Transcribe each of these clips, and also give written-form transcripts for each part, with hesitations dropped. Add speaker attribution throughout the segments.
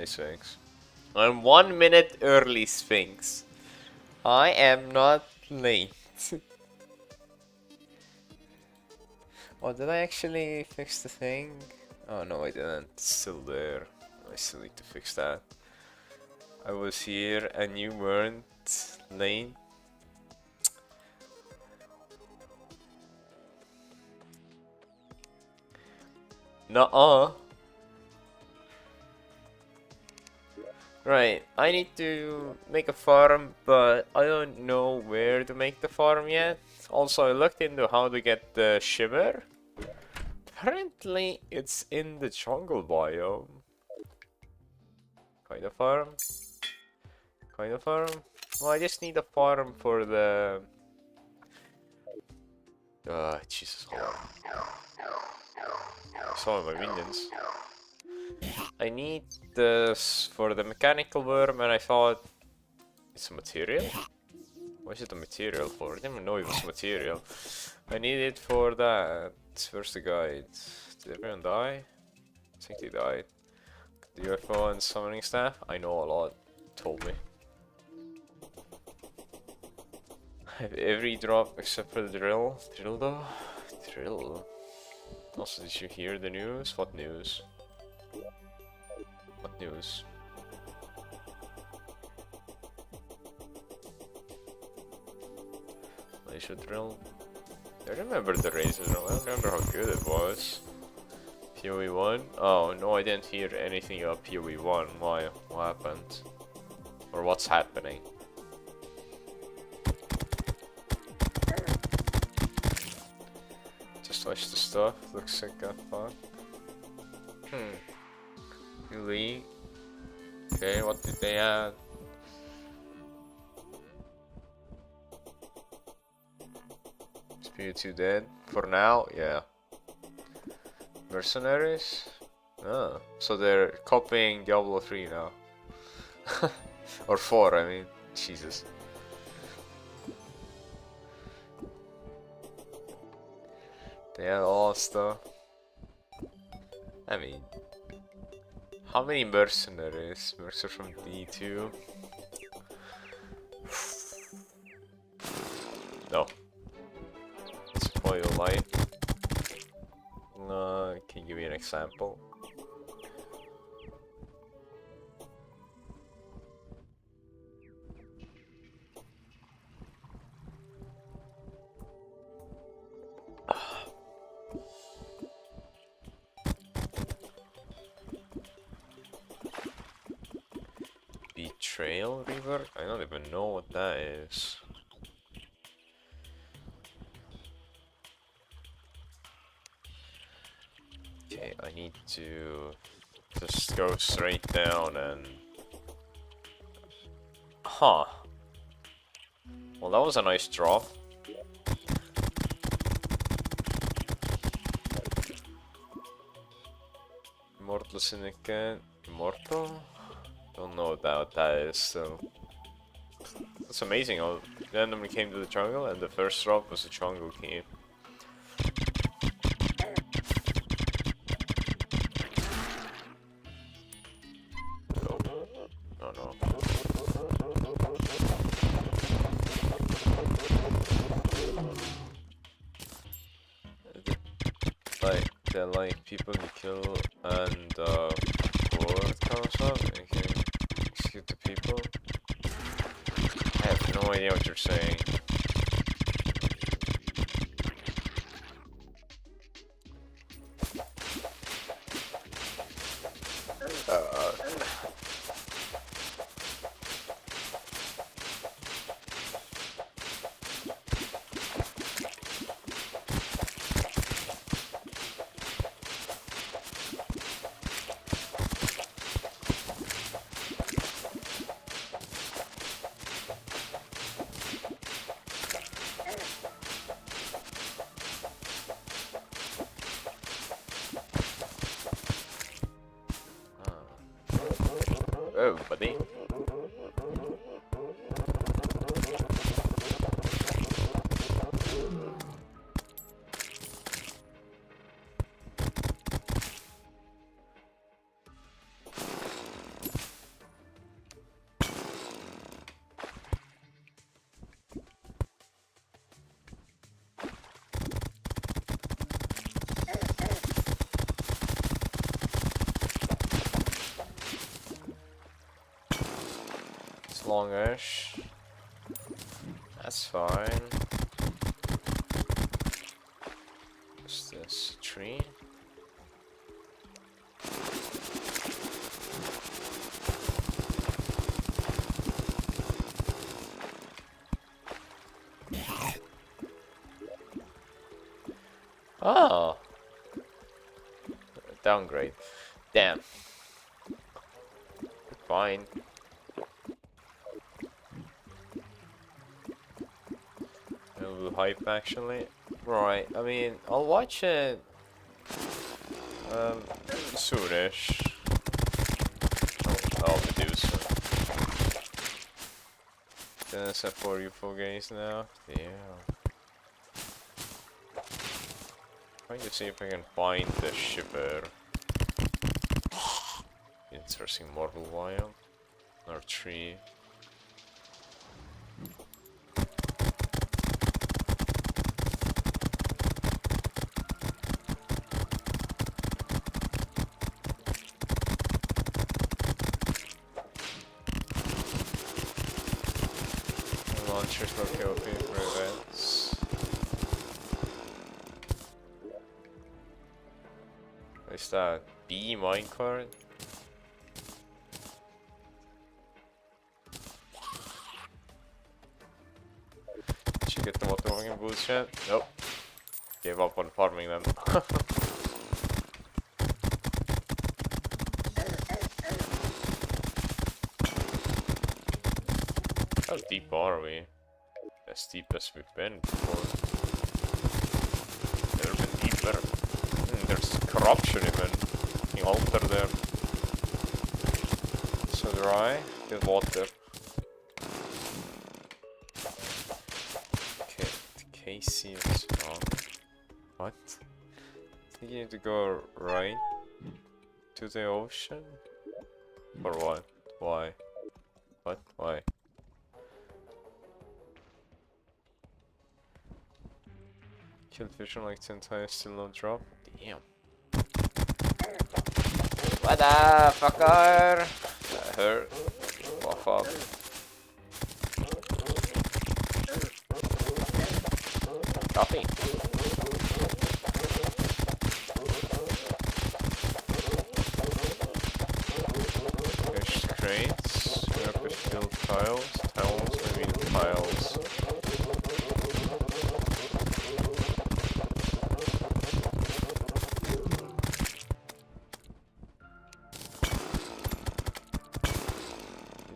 Speaker 1: Hey, Sphinx. I'm 1 minute early, Sphinx. I am not late. Oh, did I actually fix the thing? Oh no, I didn't. It's still there. I still need to fix that. I was here and you weren't late. Nuh-uh. Right, I need to make a farm, but I don't know where to make the farm yet. Also, I looked into how to get the shimmer. Apparently, it's in the jungle biome. Kind of farm. Kind of farm. Well, I just need a farm for the... Jesus, hold on. I saw my minions. I need this for the mechanical worm, and I thought it's a material. What is it a material for? I didn't even know it was material. I need it for that. Where's the guide? Did everyone die? I think they died. The UFO and summoning staff? I know a lot. Told me. I have every drop except for the drill. Drill though? Drill. Also, did you hear the news? What news? What news? I should drill. I remember the razor. I don't remember how good it was. PoE 1? Oh no, I didn't hear anything about PoE 1. Why? What happened? Or what's happening? Just watch the stuff. Looks like that fun. New league. Okay, what did they add? Is PoE2 dead? For now, yeah. Mercenaries? Oh, so they're copying Diablo 3 now. Or 4, I mean. Jesus. They have all stuff. I mean, how many mercenaries? Mercenaries from D2? No. Spoil light. Can you give me an example? Betrayal River? I don't even know what that is. Okay, I need to just go straight down and... Huh. Well, that was a nice drop. Immortal Syndicate. Immortal? Don't know what that is, so... That's amazing. I randomly came to the jungle and the first drop was a jungle key. No. Like people you kill and word comes up and you can execute the people. I have no idea what you're saying. Oh, buddy. longish. That's fine. What's this? Tree? Oh! Downgrade. Damn. Fine. A little hype actually. Right, I mean, I'll watch it soonish. I'll do so. Then it's at 4 UFO games now. Yeah. Trying to see if I can find the shiver. Interesting marble biome. Or tree. Launchers for PvP for events. What is that? B minecart? Did you get the waterlogging boots yet? Nope. Gave up on farming them. How deep are we? As deep as we've been before. Never been deeper. There's corruption even. Fucking altar there. So dry. Good water. Okay, Casey is wrong. What? I think you need to go right to the ocean? Or what? Why? What? Why? Killed fish on like 10 times, still no drop. Damn. What the fucker? That hurt. Buff up. Coffee. Fish crates. Fish filled tiles. Tiles, I mean tiles.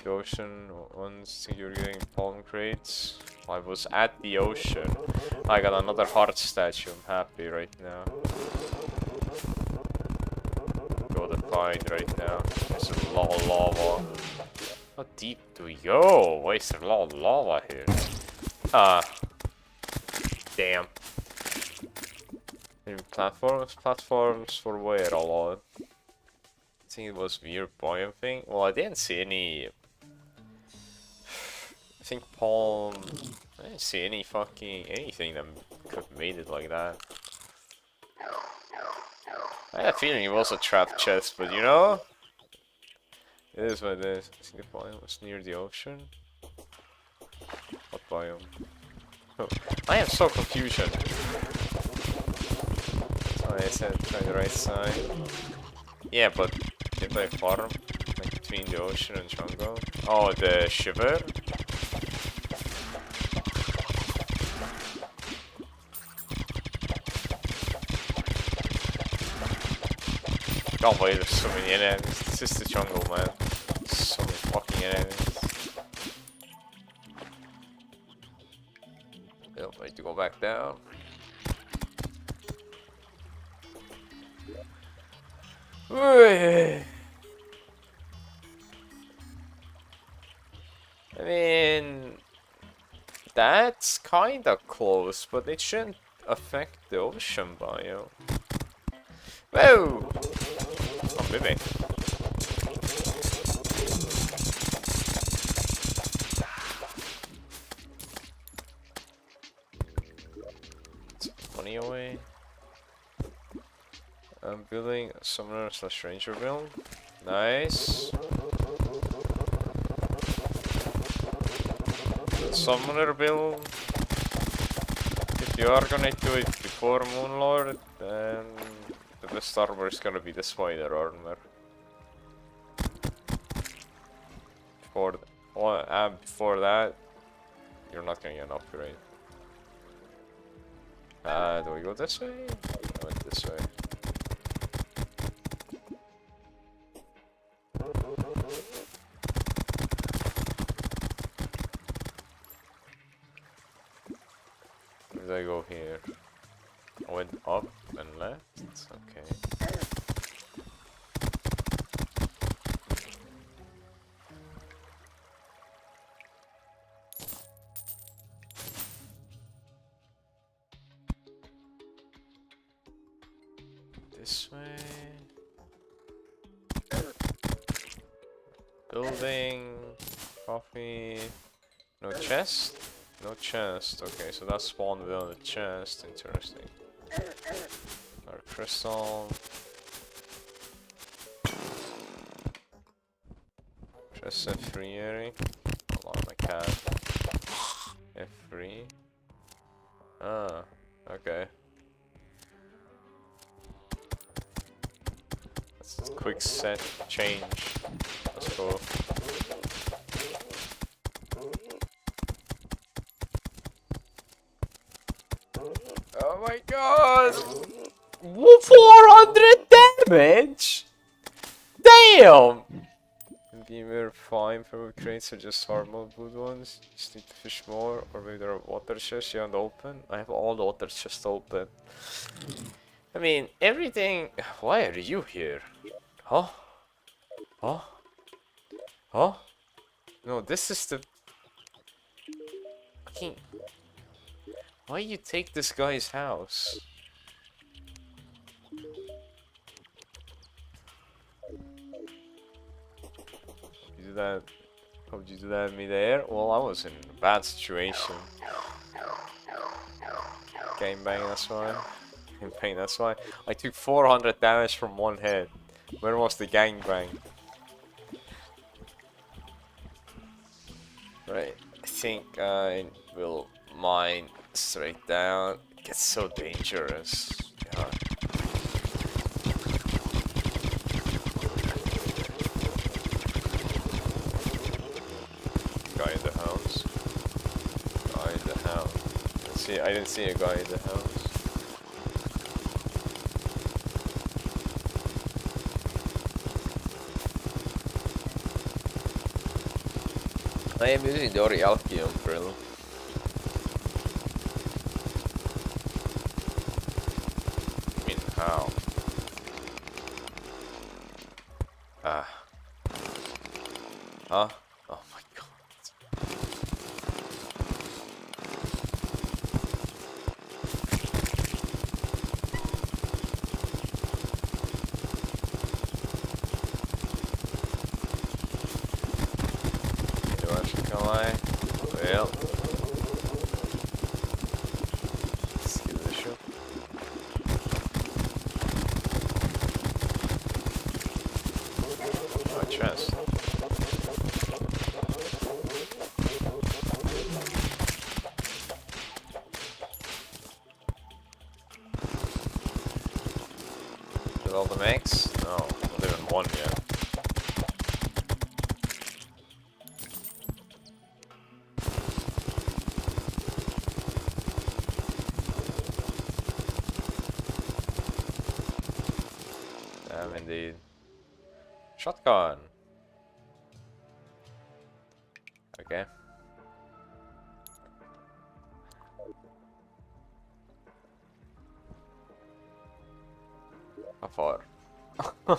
Speaker 1: Ocean once you're getting palm crates. I was at the ocean. I got another heart statue. I'm happy right now. Go to find right now. There's a lot of lava. How deep do we go? Why is there a lot of lava here? Ah. Damn. Platforms? Platforms for where a lot? I think it was weird biome thing. Well, I didn't see any. I think palm. I didn't see any fucking anything that could have made it like that. I had a feeling it was a trap chest, but you know, it is what it is. I think the biome was near the ocean. What biome? Oh, I am so confused. Oh, I said try the right side. Yeah, but did I farm like between the ocean and jungle? Oh, the shiver. Can't believe there's so many enemies. This is the jungle, man. So many fucking enemies. Yep, I need to go back down. I mean, that's kinda close, but it shouldn't affect the ocean biome. Whoa! I'm moving. It's money away. I'm building a summoner slash ranger build. Nice. summoner build. If you are gonna do it before Moonlord, then the best armor is gonna be the spider armor. Before that, you're not gonna get an upgrade. Do we go this way? I went this way. Where did I go here? I went up and left? Okay. This way. Building. Coffee. No chest? No chest. Okay, so that's spawned without a chest. Interesting. Our crystal. Press F3, Eric. Hold on, I can't. F3. Ah, okay. That's a quick set change. Let's go. Oh my god! 400 damage! Damn! Beamer fine for crates are just normal good ones. Just need to fish more, or maybe there are water chests you haven't open. I have all the water chests open. I mean, everything. Why are you here? Huh? Huh? Huh? No, this is the. Fucking. Why you take this guy's house? You do that? How would you do that in midair? Well, I was in a bad situation. Game bang, that's why. Game bang, that's why. I took 400 damage from one hit. Where was the gangbang? Right, I think I will mine straight down. It gets so dangerous. God. Guy in the house. Guy in the house. I didn't see a guy in the house. I am using the Orialchium drill. I mean, how? Ah. Huh? Oh my god. Well, let's give it a shot. Oh, chest. Did all the max? No, not even one yet. Indeed. Shotgun. Okay. How far? Oh,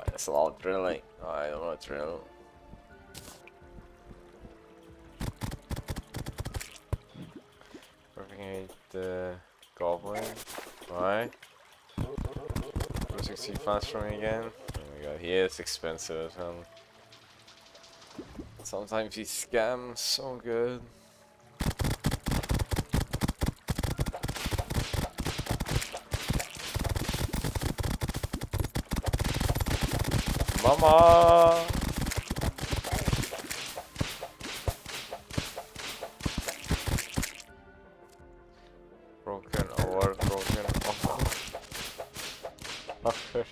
Speaker 1: that's a lot of drilling. Oh, I don't want to drill. Working the goblin. Why? 60 fast from me again. Oh my god, he is expensive as hell. Sometimes he scams so good. Mama! motherfucker.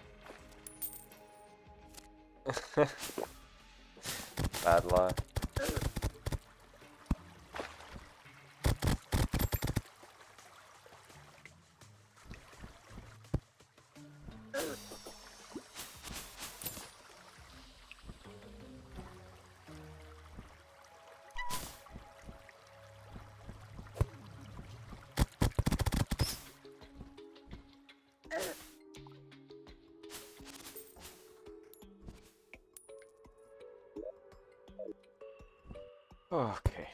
Speaker 1: Bad luck. Okay.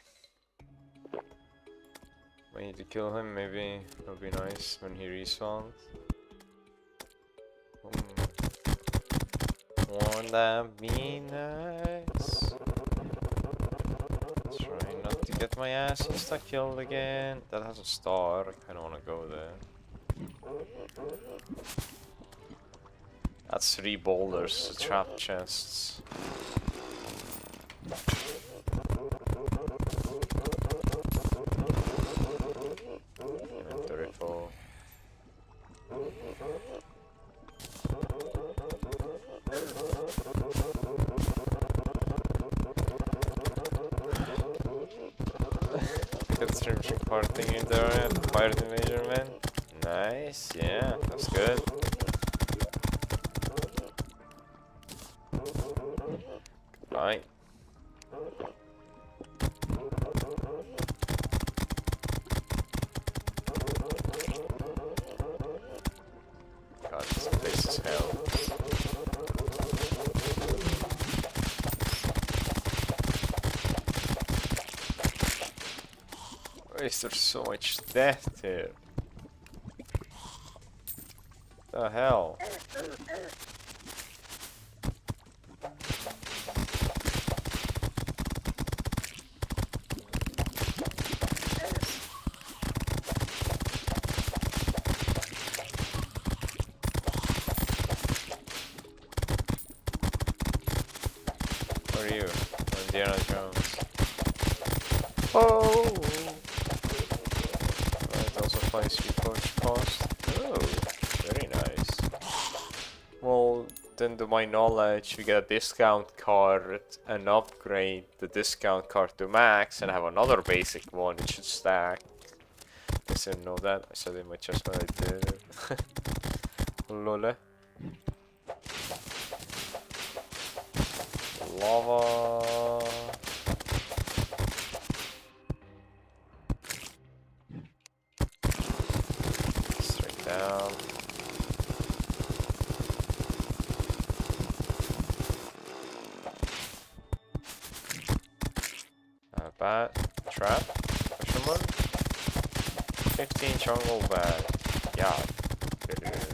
Speaker 1: I need to kill him, maybe it'll be nice when he respawns. Won't that be nice? Try not to get my ass insta killed again. That has a star, I kinda wanna go there. That's 3 boulders, trap chests. Inventory full. Get stream part thing in there and fire the measurement. Nice, yeah, that's good. Right. God, this place is hell. Why is there so much death here? The hell? Where are you? Indiana Jones. Oh! It also finds you coach cost. Oh, very nice. Well, then to my knowledge, we get a discount card and upgrade the discount card to max and have another basic one. It should stack. I didn't know that. I said it in my chest when I did it. Lol. Lava. Straight down. Bat. Trap. Question mark. 15 jungle bat. Yeah.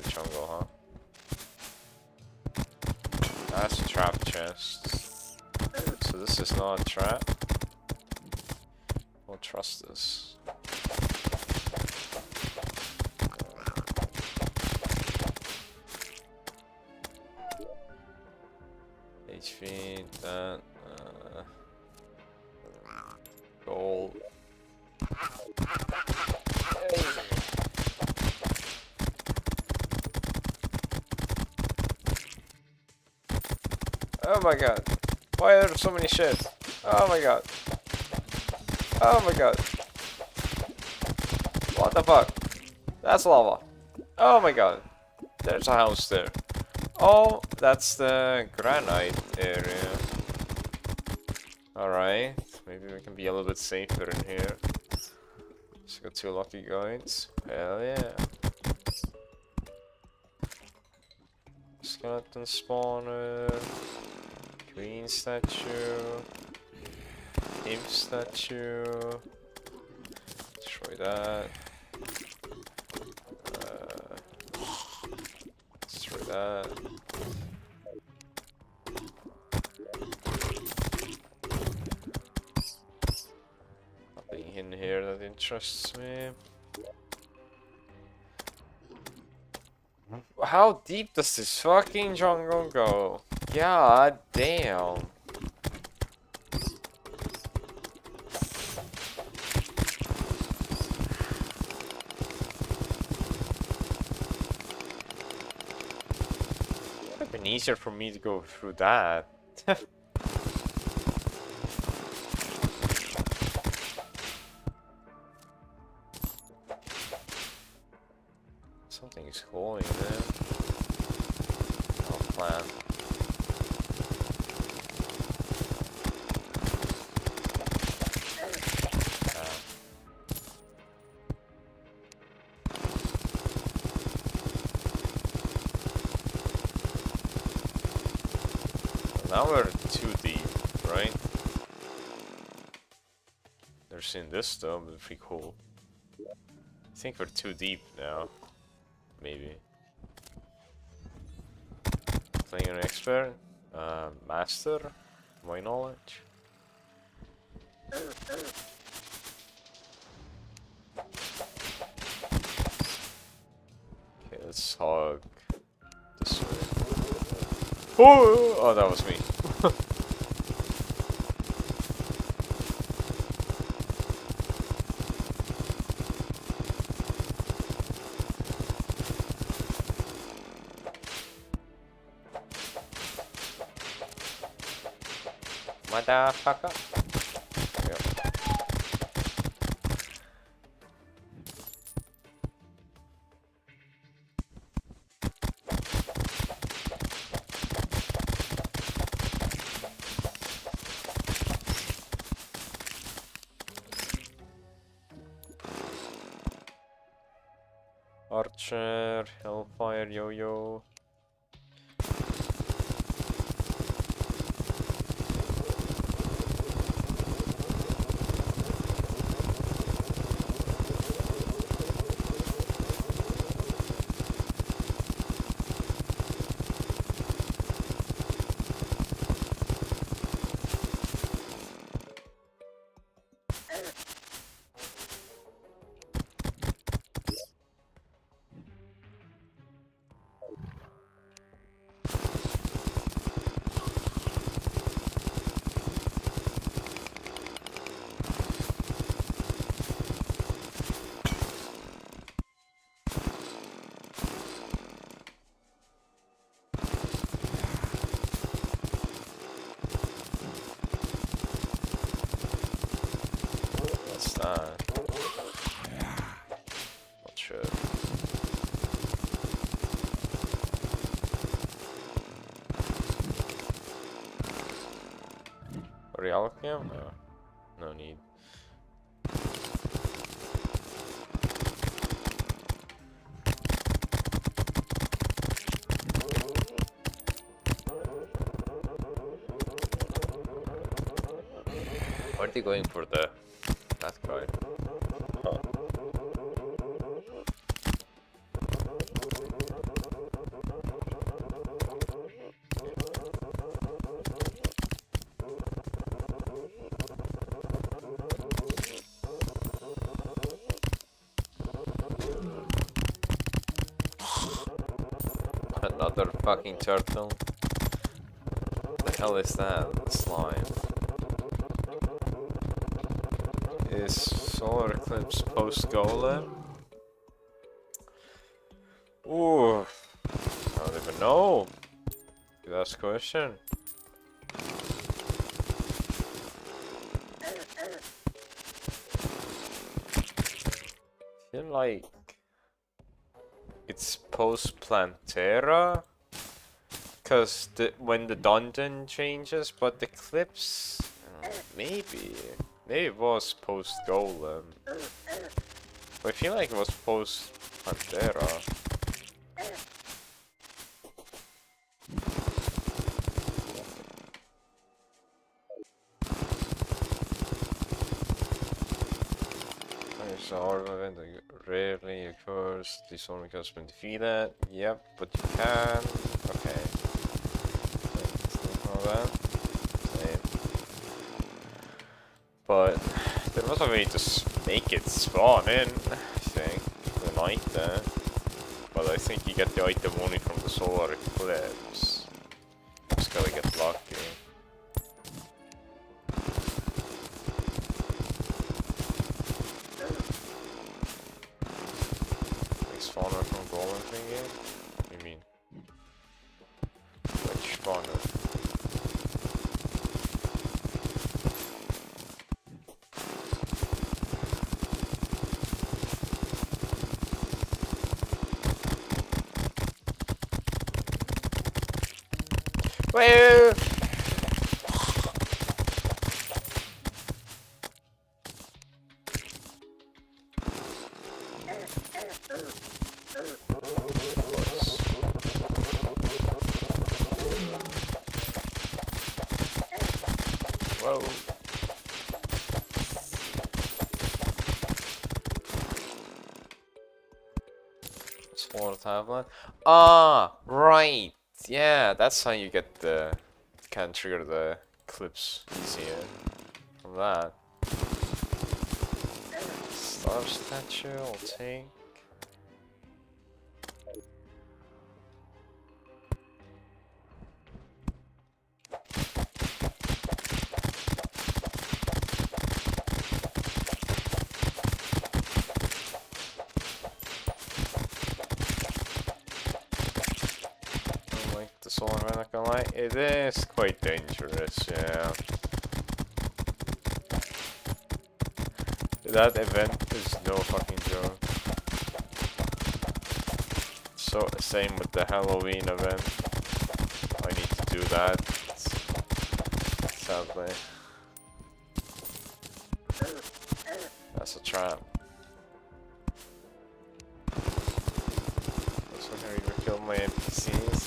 Speaker 1: Jungle, huh? That's a trap chest. So this is not a trap. Don't trust this. HP, that, gold. Oh my god. Why are there so many shit? Oh my god. Oh my god. What the fuck? That's lava. Oh my god. There's a house there. Oh, that's the granite area. Alright. Maybe we can be a little bit safer in here. Just got 2 lucky guides. Hell yeah. Skeleton spawner. Queen statue. Imp statue. Destroy that. Destroy that. Nothing in here that interests me. How deep does this fucking jungle go? God damn. Been easier for me to go through that. Something is going there. No plan. Now we're too deep, right? Never seen this though, but pretty cool. I think we're too deep now. Maybe. Playing an expert? Master? My knowledge? Okay, let's hog this way. Oh, that was me. Motherfucker. Yep. Archer, Hellfire, Yo-Yo. What's that? Not sure. Realcam? No. No need. Why are they going for that guy? Huh. Another fucking turtle. What the hell is that? Slime. Is solar eclipse post golem? Ooh, I don't even know. Good ask question. I feel like it's post Plantera, cause when the dungeon changes, but the eclipse maybe. Maybe it was post Golem. But I feel like it was post Pantera. There's a hard event that rarely occurs. This only has been defeated. Yep, but you can. Okay. All that. Same. But there was a way to make it spawn in, I think, the night there. But I think you get the item only from the solar eclipse. Just gotta get lucky. Like spawner from golem thingy? What do you mean? spawner. Wait! Whoa. Small tablet. Ah, right. Yeah, that's how you get the can trigger the clips easier from that. Star statue, I'll take. This one, I'm not gonna lie, it is quite dangerous, yeah. That event is no fucking joke. So, same with the Halloween event. I need to do that, sadly. That's a trap. That's when I even kill my NPCs.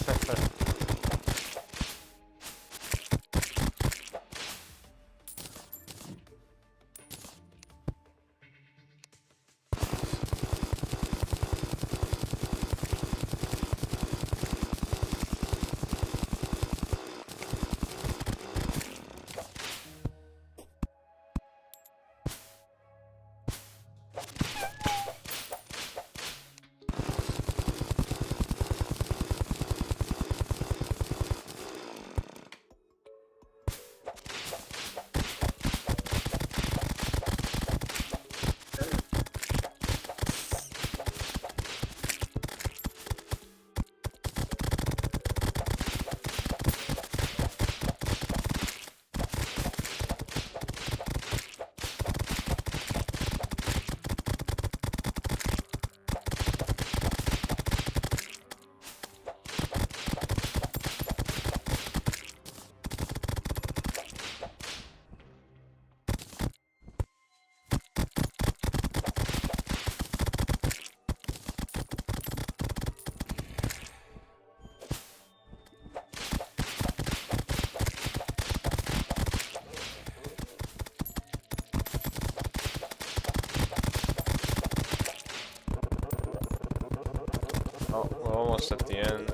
Speaker 1: Oh, we're almost at the end.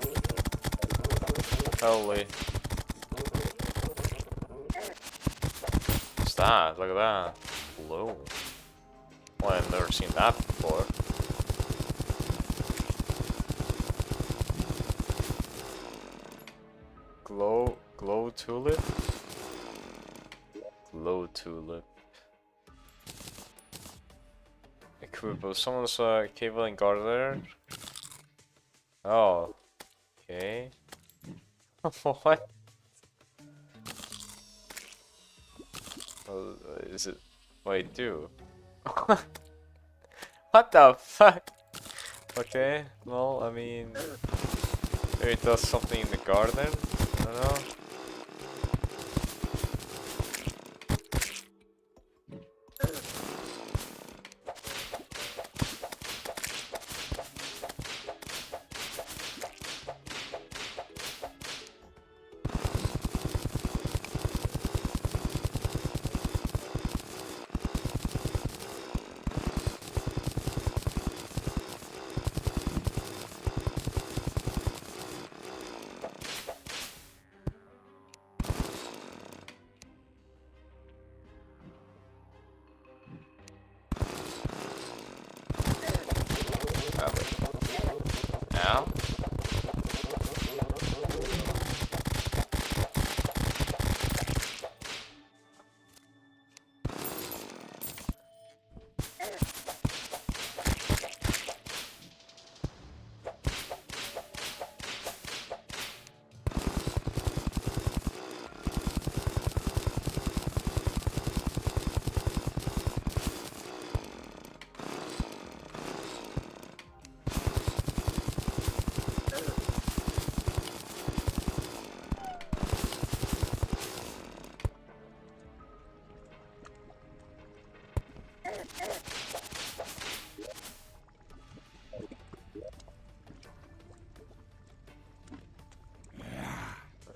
Speaker 1: Holy. What's that? Look at that. Glow. Well, I've never seen that before. Glow tulip? Glow tulip. Equipable. Someone's cable and garter. Oh. Okay. What? Is it? Wait, do? What the fuck? Okay, well, I mean, maybe it does something in the garden. I don't know.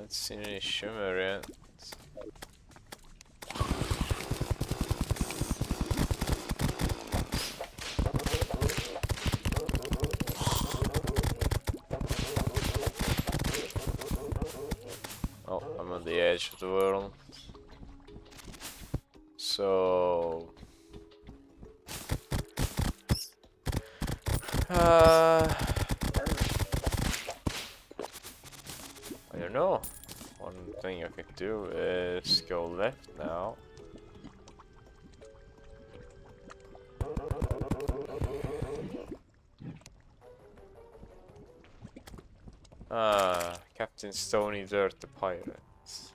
Speaker 1: haven't seen any shimmer yet. Oh, I'm on the edge of the world. So... I don't know. One thing I could do is go left now. Captain Stony Dirt the pirate. Yes.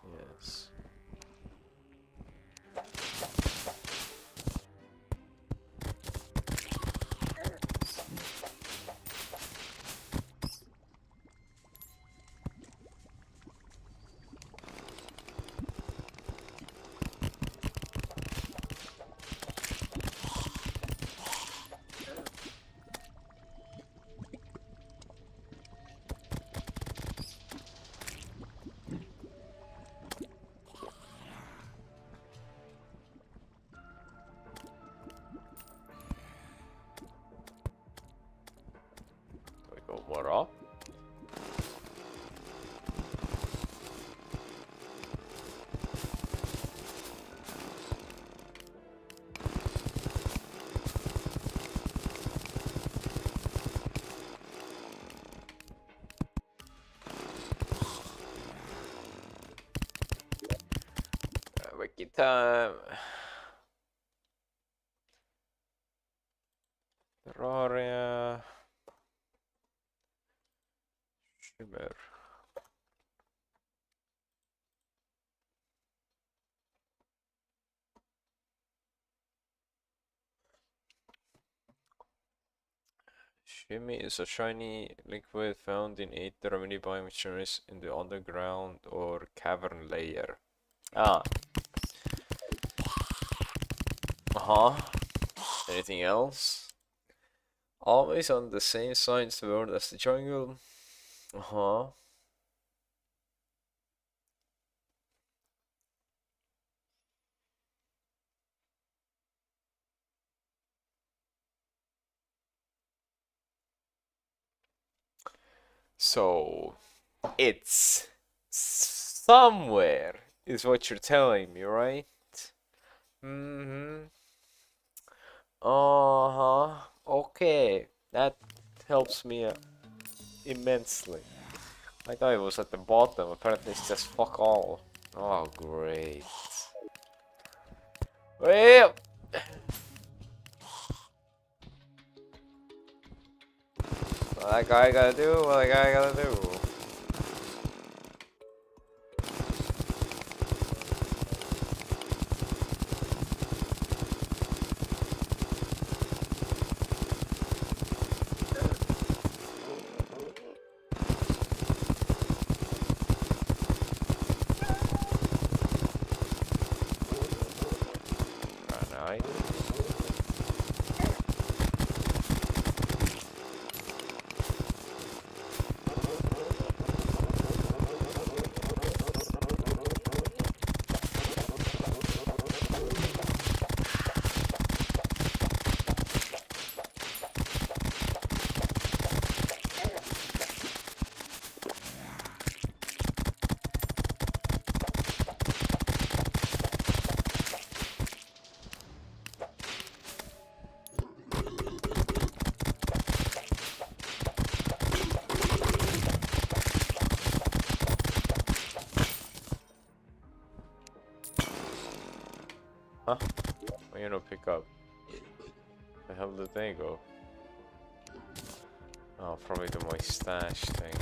Speaker 1: Do I go more up? Wiki time. Terraria. Shimmer. Shimmy is a shiny liquid found in ether many biomaterials in the underground or cavern layer. Ah. Anything else? Always on the same side of the world as the jungle. So, it's somewhere, is what you're telling me, right? Okay. That helps me immensely. I thought it was at the bottom. Apparently it's just fuck all. Oh, great. Well, what that guy gotta do, what that guy gotta do. Right. Huh? Why you no pick up? The hell did they go? Oh, probably to my stash thing.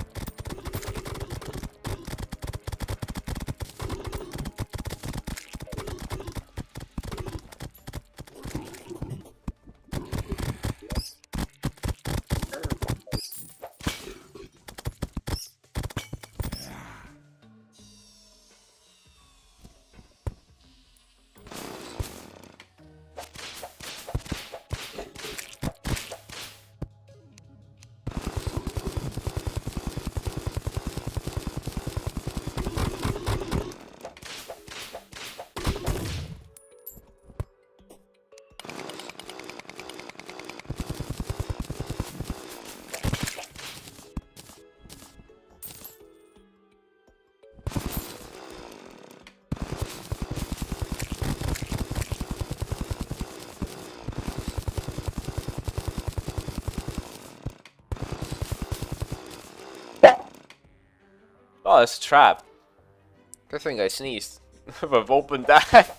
Speaker 1: Oh, it's a trap. Good thing I sneezed. I've opened that.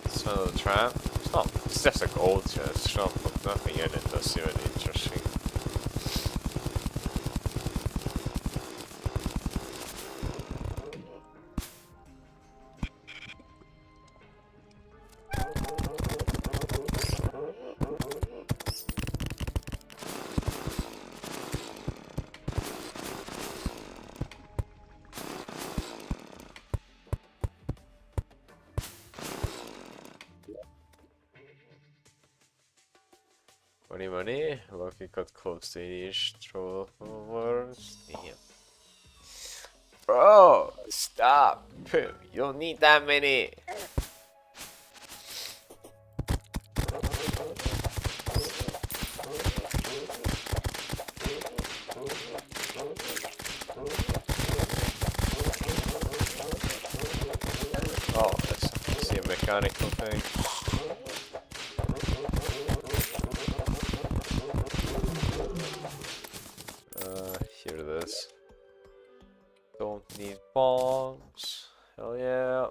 Speaker 1: Smell the trap. It's not. It's just a gold chest. It's not nothing in it that's even interesting. Money. Lucky got close to the extroverts. Damn. Bro, stop. You don't need that many. Oh, I see a mechanical thing. Here it is. Don't need bombs. Hell yeah.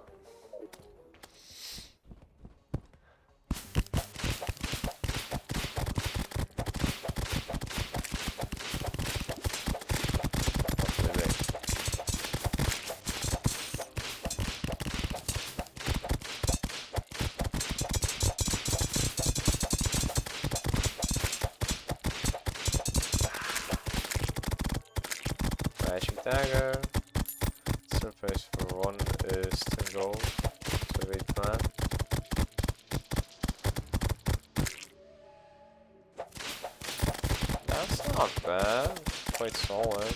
Speaker 1: Magic dagger. Surface for 1 is 10 gold. So wait plan. That's not bad. Quite solid.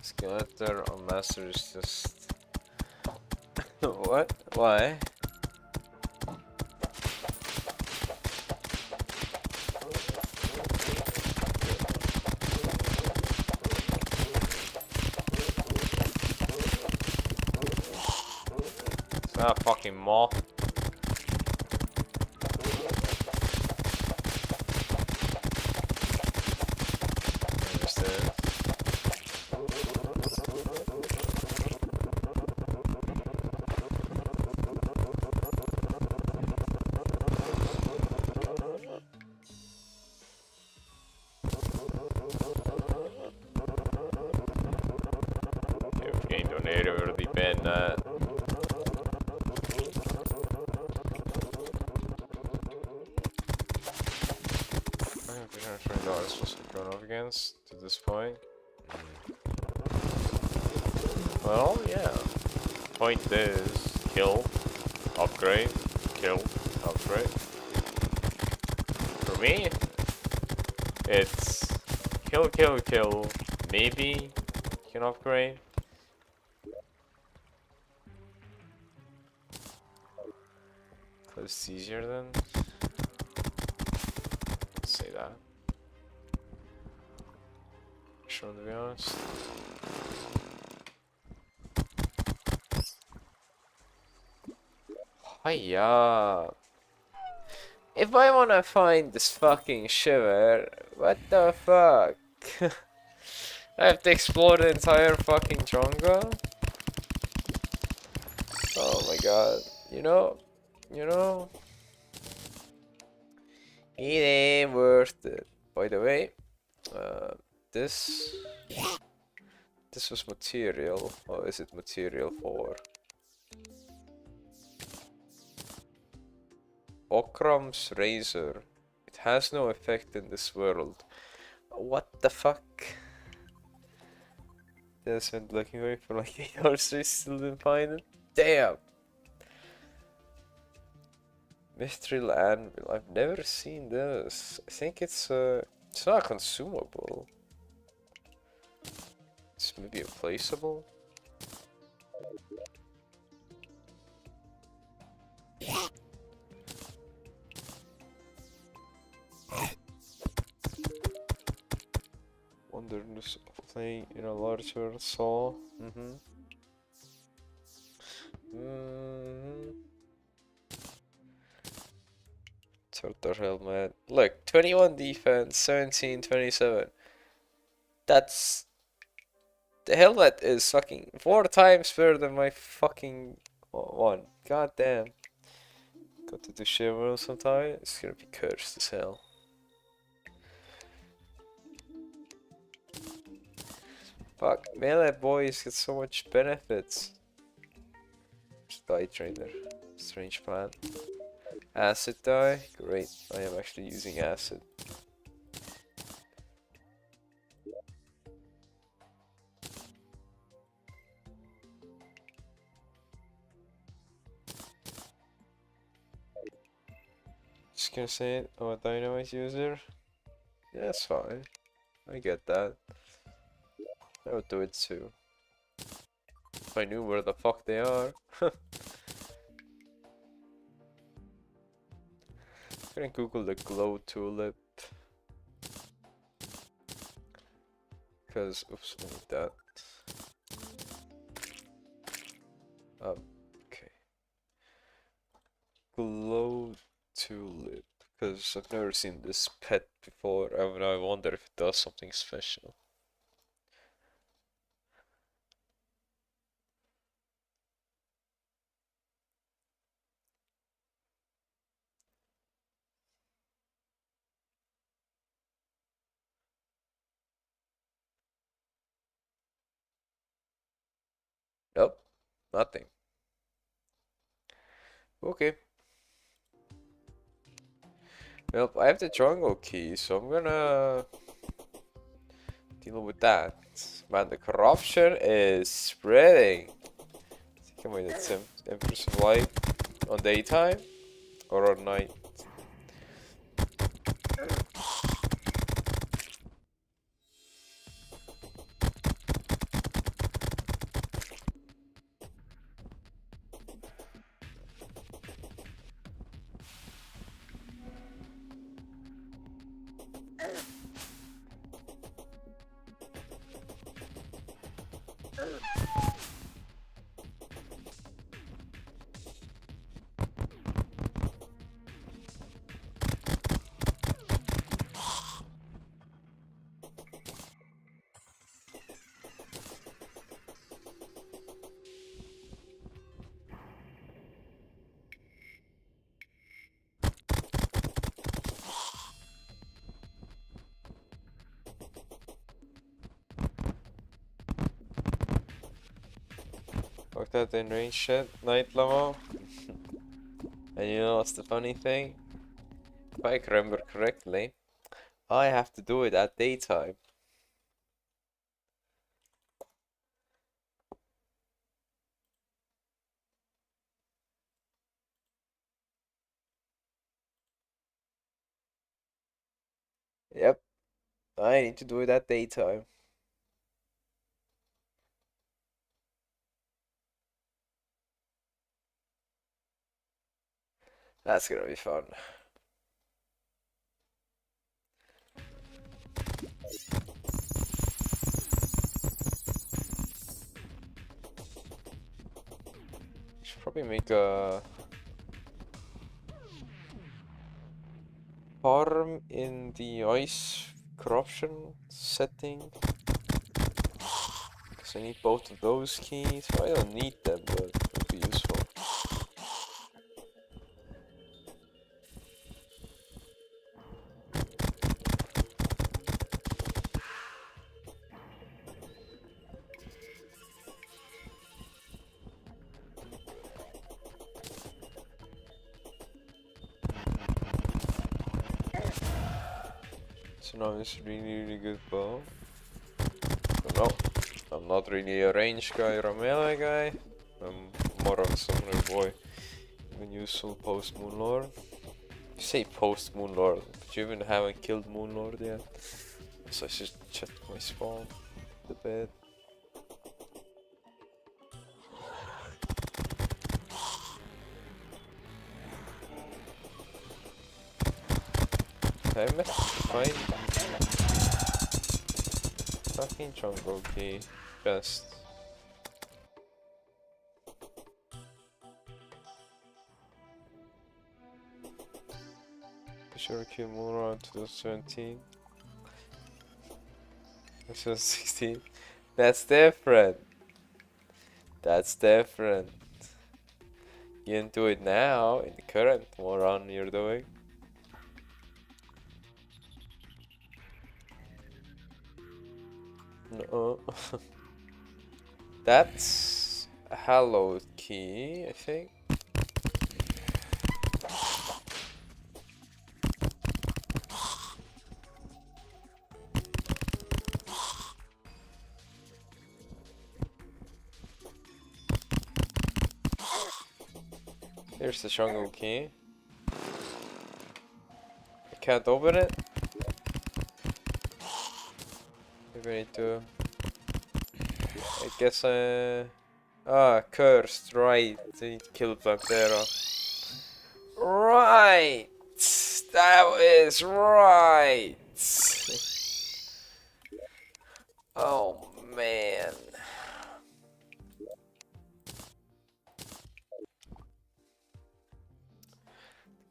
Speaker 1: Skeletor or master is just what? Why? It's not a fucking moth. $20 was going off again. seconds to this point. Well, yeah. Point is kill, upgrade, kill, upgrade. For me, it's kill, kill, kill. Maybe you can upgrade. It's easier then. Let's say that. Sure, to be honest. Hiya. If I wanna find this fucking shiver, what the fuck? I have to explore the entire fucking jungle? Oh my god. You know, it ain't worth it. By the way, this was material, or is it material for? Okram's razor. It has no effect in this world. What the fuck? I spent looking away for like 8 hours straight, still didn't find it. Damn! Mithril anvil. I've never seen this. I think it's not consumable. It's maybe replaceable. Wonders playing in a larger saw. Turtle helmet. Look, 21 defense, 17, 27. That's... The helmet is fucking 4 times better than my fucking one. God damn. Got to do shiver sometime. It's gonna be cursed as hell. Fuck, melee boys get so much benefits. Die trainer. Strange plan. Acid die? Great, I am actually using acid. Just gonna say it, I'm a dynamite user. Yeah, that's fine. I get that. I would do it too. If I knew where the fuck they are. I'm gonna Google the glow tulip. Because, oops, I need that. Okay. Glow tulip. Because I've never seen this pet before. I wonder if it does something special. Nope, nothing. Okay. Well, I have the jungle key, so I'm gonna deal with that. Man, the corruption is spreading. I think I made it Empress of Light on daytime or on night. Fuck that in range shit, night level. And you know what's the funny thing? If I remember correctly, I have to do it at daytime. Yep, I need to do it at daytime. That's gonna be fun. Should probably make a farm in the ice corruption setting. Because I need both of those keys. Well, I don't need them, but it would be useful. So now it's really good bow. But no, I'm not really a range guy or a melee guy. I'm more of a summoner boy. Even useful post Moonlord. You say post Moonlord, but you even haven't killed Moonlord yet. So I should check my spawn. The bed. I met find fucking jungle key best. Sure kill Moonlord 2017. 2016. That's different. That's different. You didn't do it now in the current run you're doing. No. That's a hallowed key, I think. Here's the jungle key. I can't open it. Maybe I need to. I guess cursed, right. I need to kill Pantera. Right! That is right! Oh man.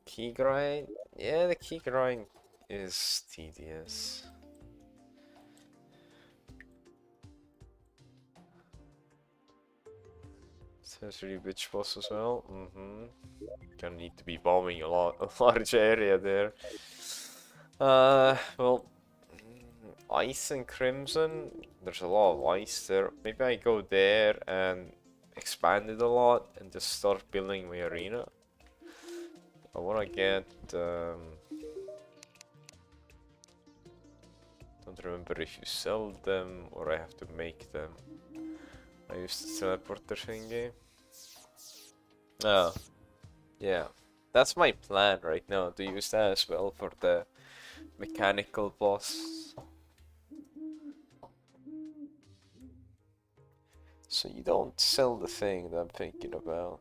Speaker 1: Key grind? Yeah, the key grind is tedious. There's really bitch boss as well. Gonna need to be bombing a large area there. Well, ice and crimson. There's a lot of ice there. Maybe I go there and expand it a lot and just start building my arena. I wanna get. Don't remember if you sell them or I have to make them. I used the teleporter thingy. Oh, yeah. That's my plan right now, to use that as well for the mechanical boss. So you don't sell the thing that I'm thinking about.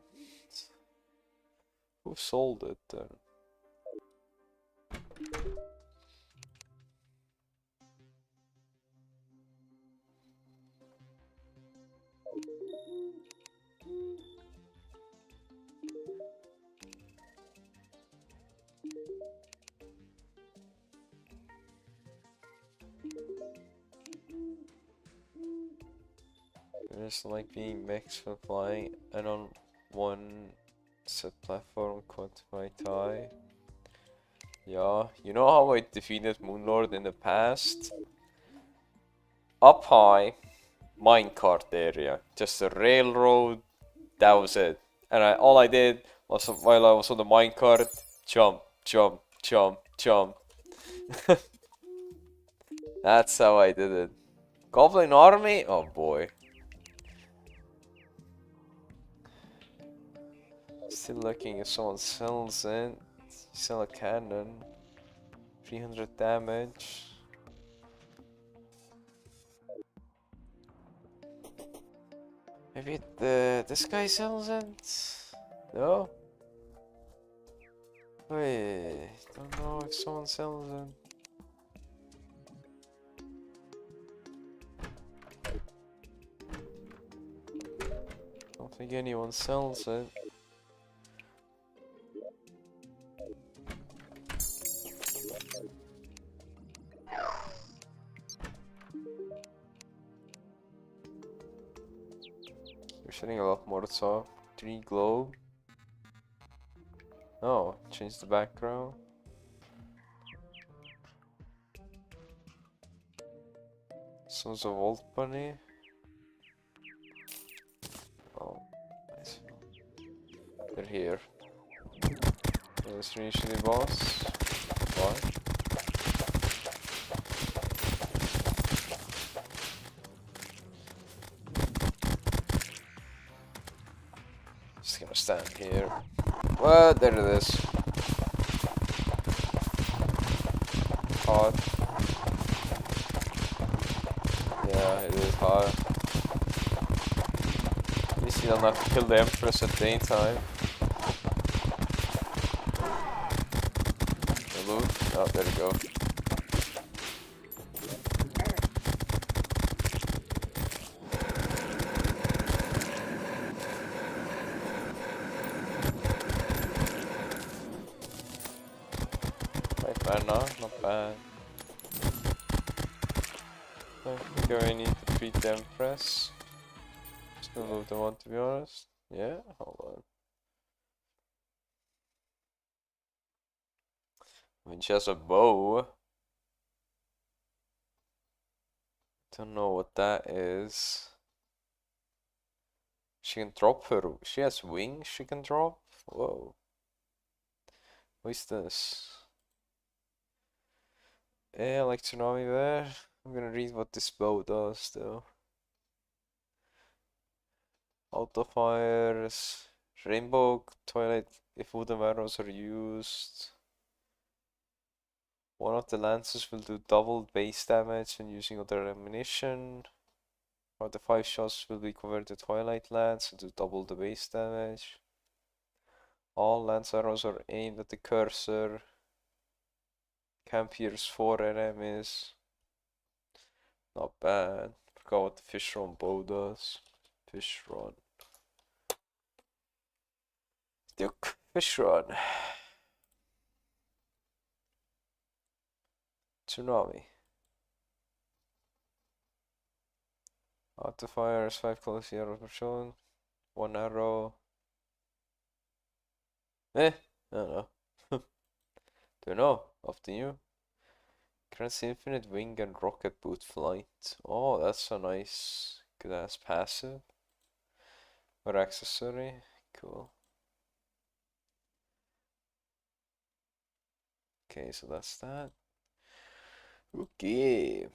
Speaker 1: Who sold it then? It's like being mixed for flying and on one set platform quantify tie. Yeah, you know how I defeated Moonlord in the past? Up high, minecart area, just a railroad, that was it. And all I did was while I was on the minecart, jump, jump, jump, jump. That's how I did it. Goblin army? Oh boy. Still looking if someone sells it. Sell a cannon. 300 damage. Maybe this guy sells it? No? Wait, don't know if someone sells it. Don't think anyone sells it. We're shooting a lot more top. 3 globe. Oh, change the background. Sons of Old Bunny. Oh, nice. They're here. Let's finish the boss. What? Just gonna stand here. What? There it is. Hot. Yeah, it is hot. At least you don't have to kill the Empress at daytime. The loot? Oh, there we go. Right, bad not? Not bad. I think I need to treat the Empress. Still move the one, to be honest. Yeah, hold on. I mean, she has a bow. Don't know what that is. She can drop her. She has wings she can drop? Whoa. What is this? Yeah, like Tsunami Bear. I'm gonna read what this bow does though. Auto fires, rainbow twilight if wooden arrows are used. One of the lances will do double base damage when using other ammunition. One of the 5 shots will be converted to twilight lance and do double the base damage. All lance arrows are aimed at the cursor. Can pierce 4 enemies. Not bad. Forgot what the fish run bow does. Fish run. Duke, fish run. Tsunami. Auto fires 5 close arrows per shot. 1 arrow. I don't know. Don't know. Up to you. Grants infinite wing and rocket boot flight. Oh, that's a nice, good ass passive. Or accessory. Cool. Okay, so that's that. Okay.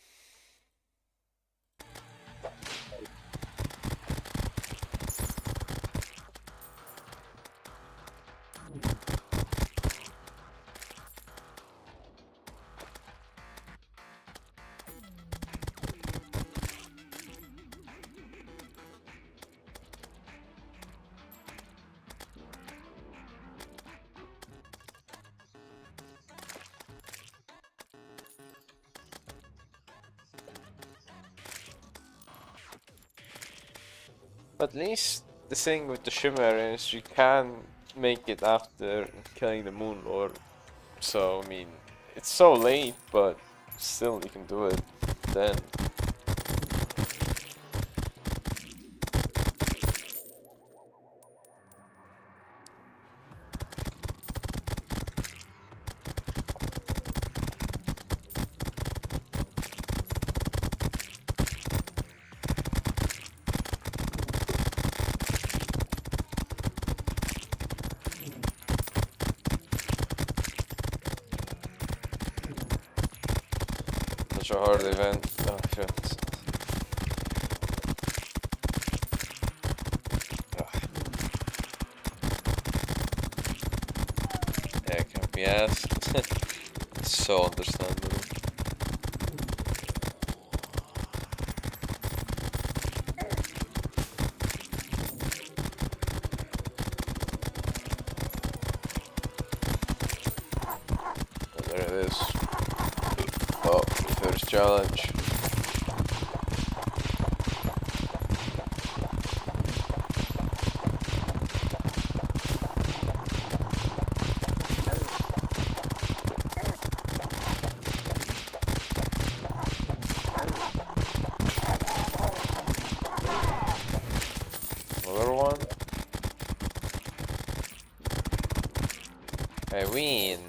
Speaker 1: At least the thing with the shimmer is you can make it after killing the Moon Lord. So, I mean, it's so late, but still you can do it then. Such a hard event. Oh shit. Yeah, can't be asked. So understandable. Oh, there it is. Oh, first challenge. Another one. I win.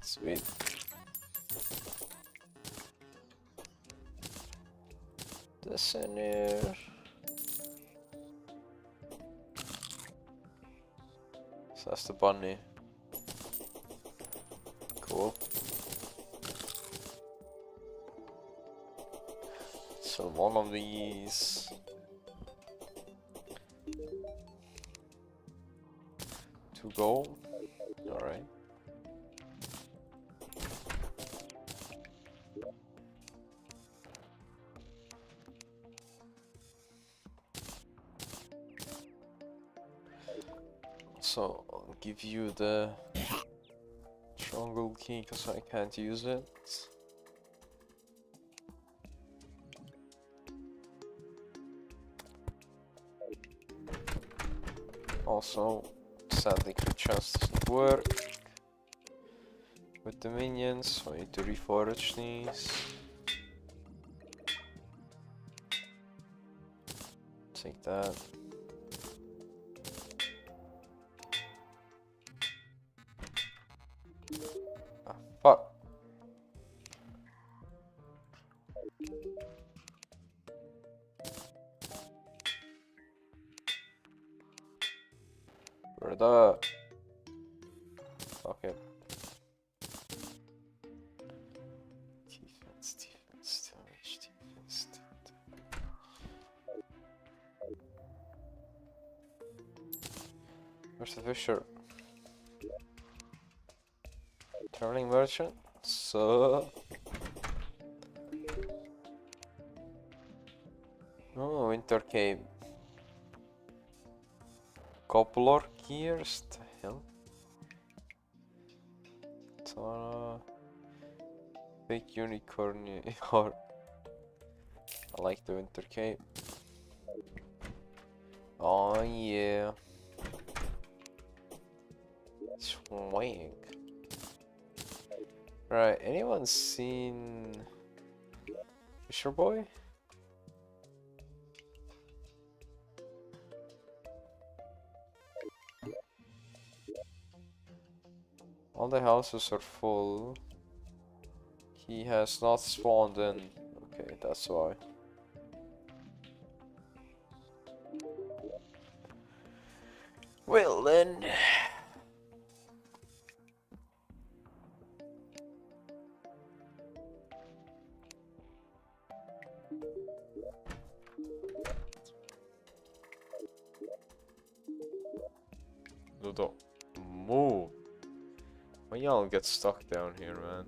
Speaker 1: Sweet. This in here. So that's the bunny. Cool. So one of these. To go. Alright. So I'll give you the triangle key because I can't use it. Also, sadly, crit chance doesn't work with the minions, so I need to reforage these. Take that. Ah, fuck. Where the? Okay. Defense, damage, defense. Where's the fisher? Turning merchant. So. Oh, winter cave. Coupler gears. The hell? Fake unicorn. Or I like the winter cape. Oh yeah. Swing. Right, anyone seen Fisher Boy? All the houses are full. He has not spawned in. Okay, that's why. Well then. Ludo, move. Why y'all get stuck down here, man?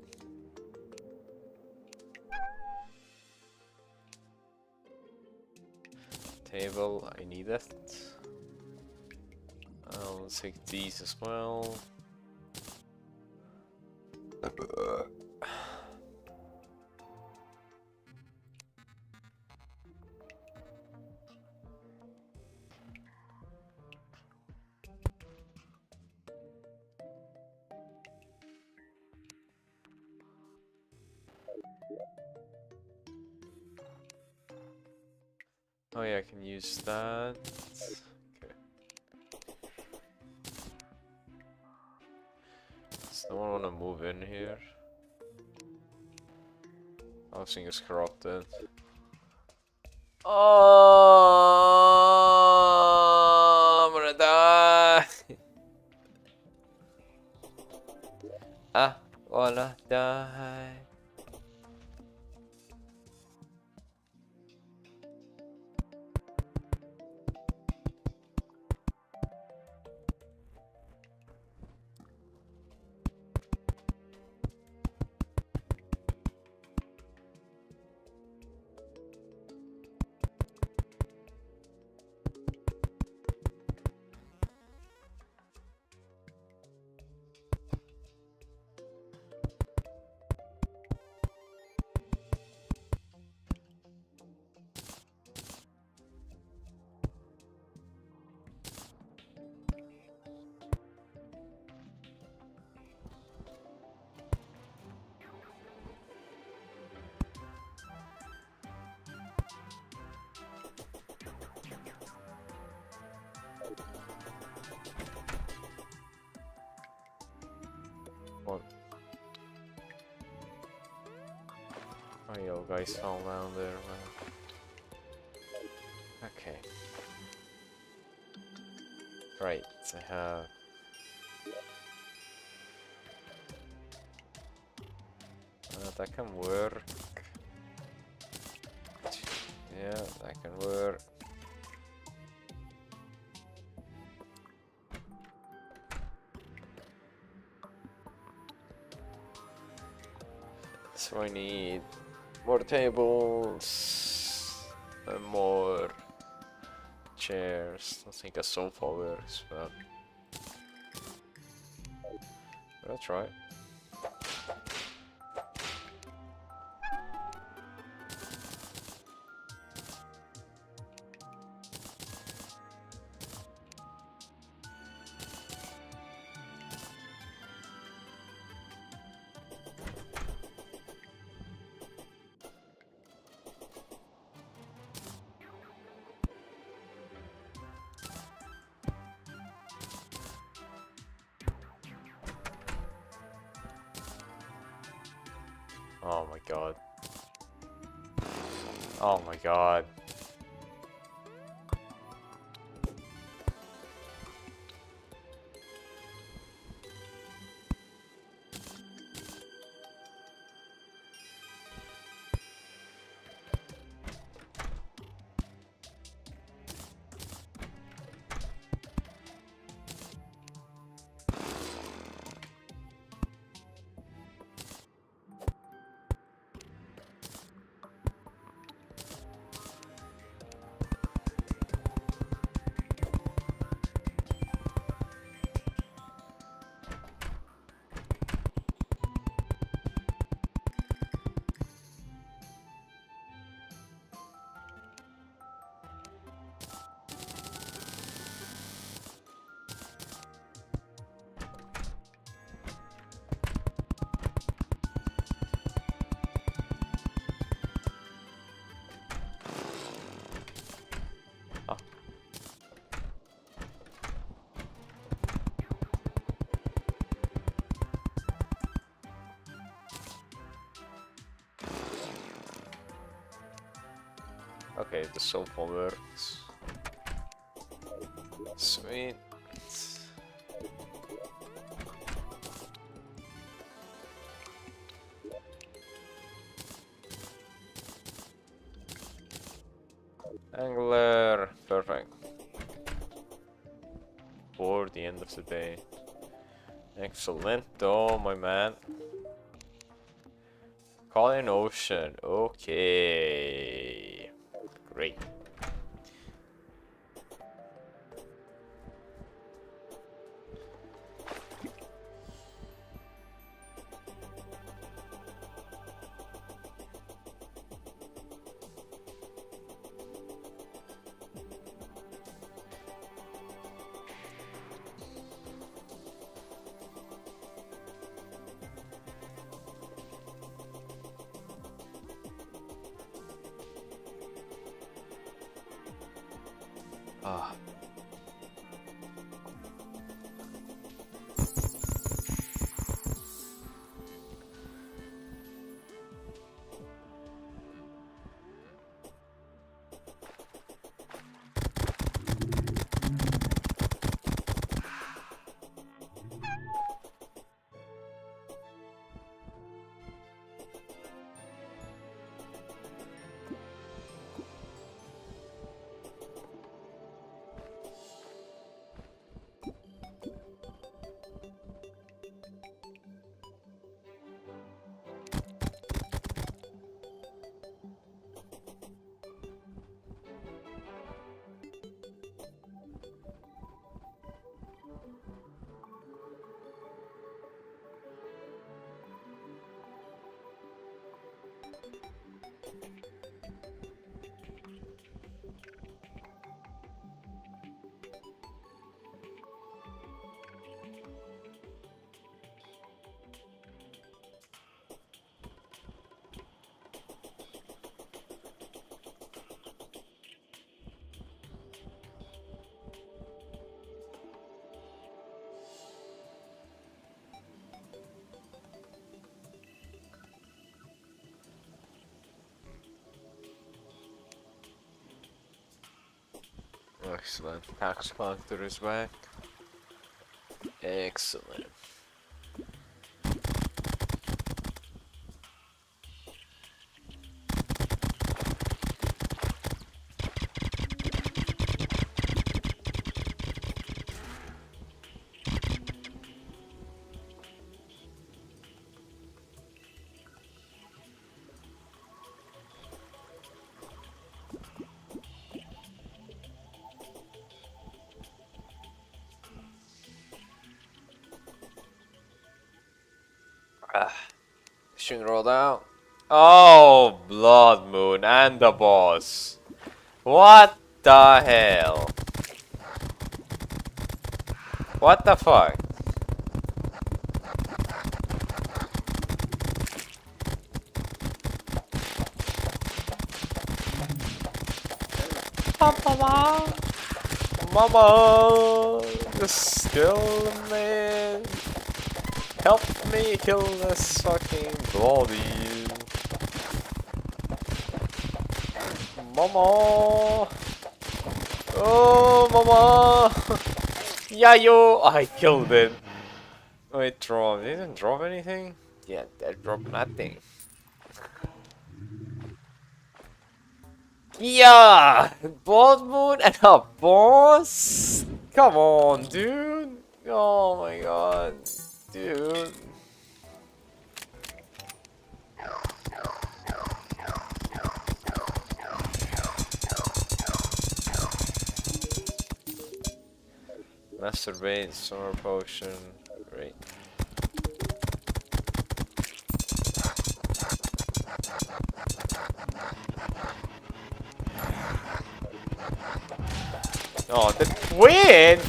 Speaker 1: Table, I need it. I'll take these as well. Oh yeah, I can use that. Okay. Does no one want to move in here? Housing is corrupted. Oh, I'm gonna die. I wanna die. on. Oh, yo, guys fall down there, man. Okay. Right, I have... that can work. Yeah, that can work. So I need more tables and more chairs. I think a sofa works, but I'll try. Oh my god. Oh my god. Oh. Okay, the sofa works. Sweet. Angler. Perfect. For the end of the day. Excellent. Oh, my man. Call in ocean. Okay. Great. Ah. Excellent. Pax Factor is back. Excellent. Shouldn't roll down. Oh, Blood Moon and the boss. What the hell? What the fuck? Mama! Mama! Just still, man. Help me kill this fucking bloody. Mama! Oh, mama! Yeah, yo! I killed it. Wait, drop. It didn't drop anything? Yeah, that dropped nothing. Yeah! Blood Moon and a boss? Come on, dude! Oh my god. Dude. Masturbate, summer potion, great. Oh, that's weird!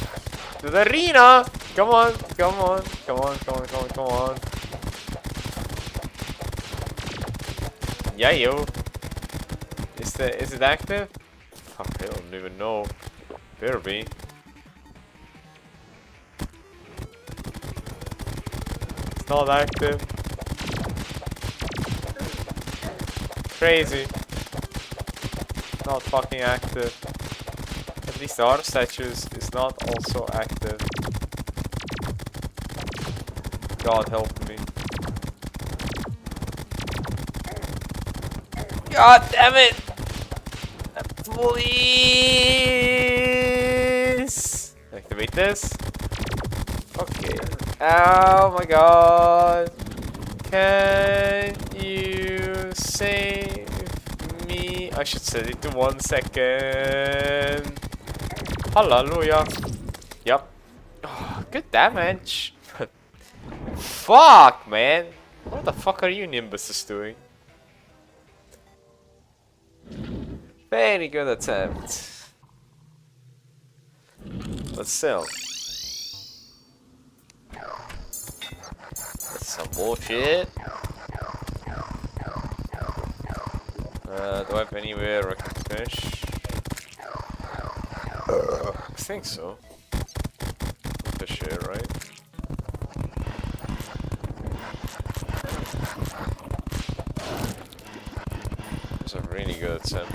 Speaker 1: To the arena! Come on, come on, come on, come on, come on, come on. Yeah, yo. Is it active? Fuck, I don't even know. Better be. It's not active. Crazy. Not fucking active. At least the art statues is not also active. God help me. God damn it! Please! Activate this. Okay. Oh my god. Can you save me? I should set it to 1 second. Hallelujah. Yep. Oh, good damage. Fuck, man. What the fuck are you Nimbuses doing? Very good attempt. But still. That's some bullshit. Do I have anywhere I can finish? I think so. Fish here, right? That's a really good attempt.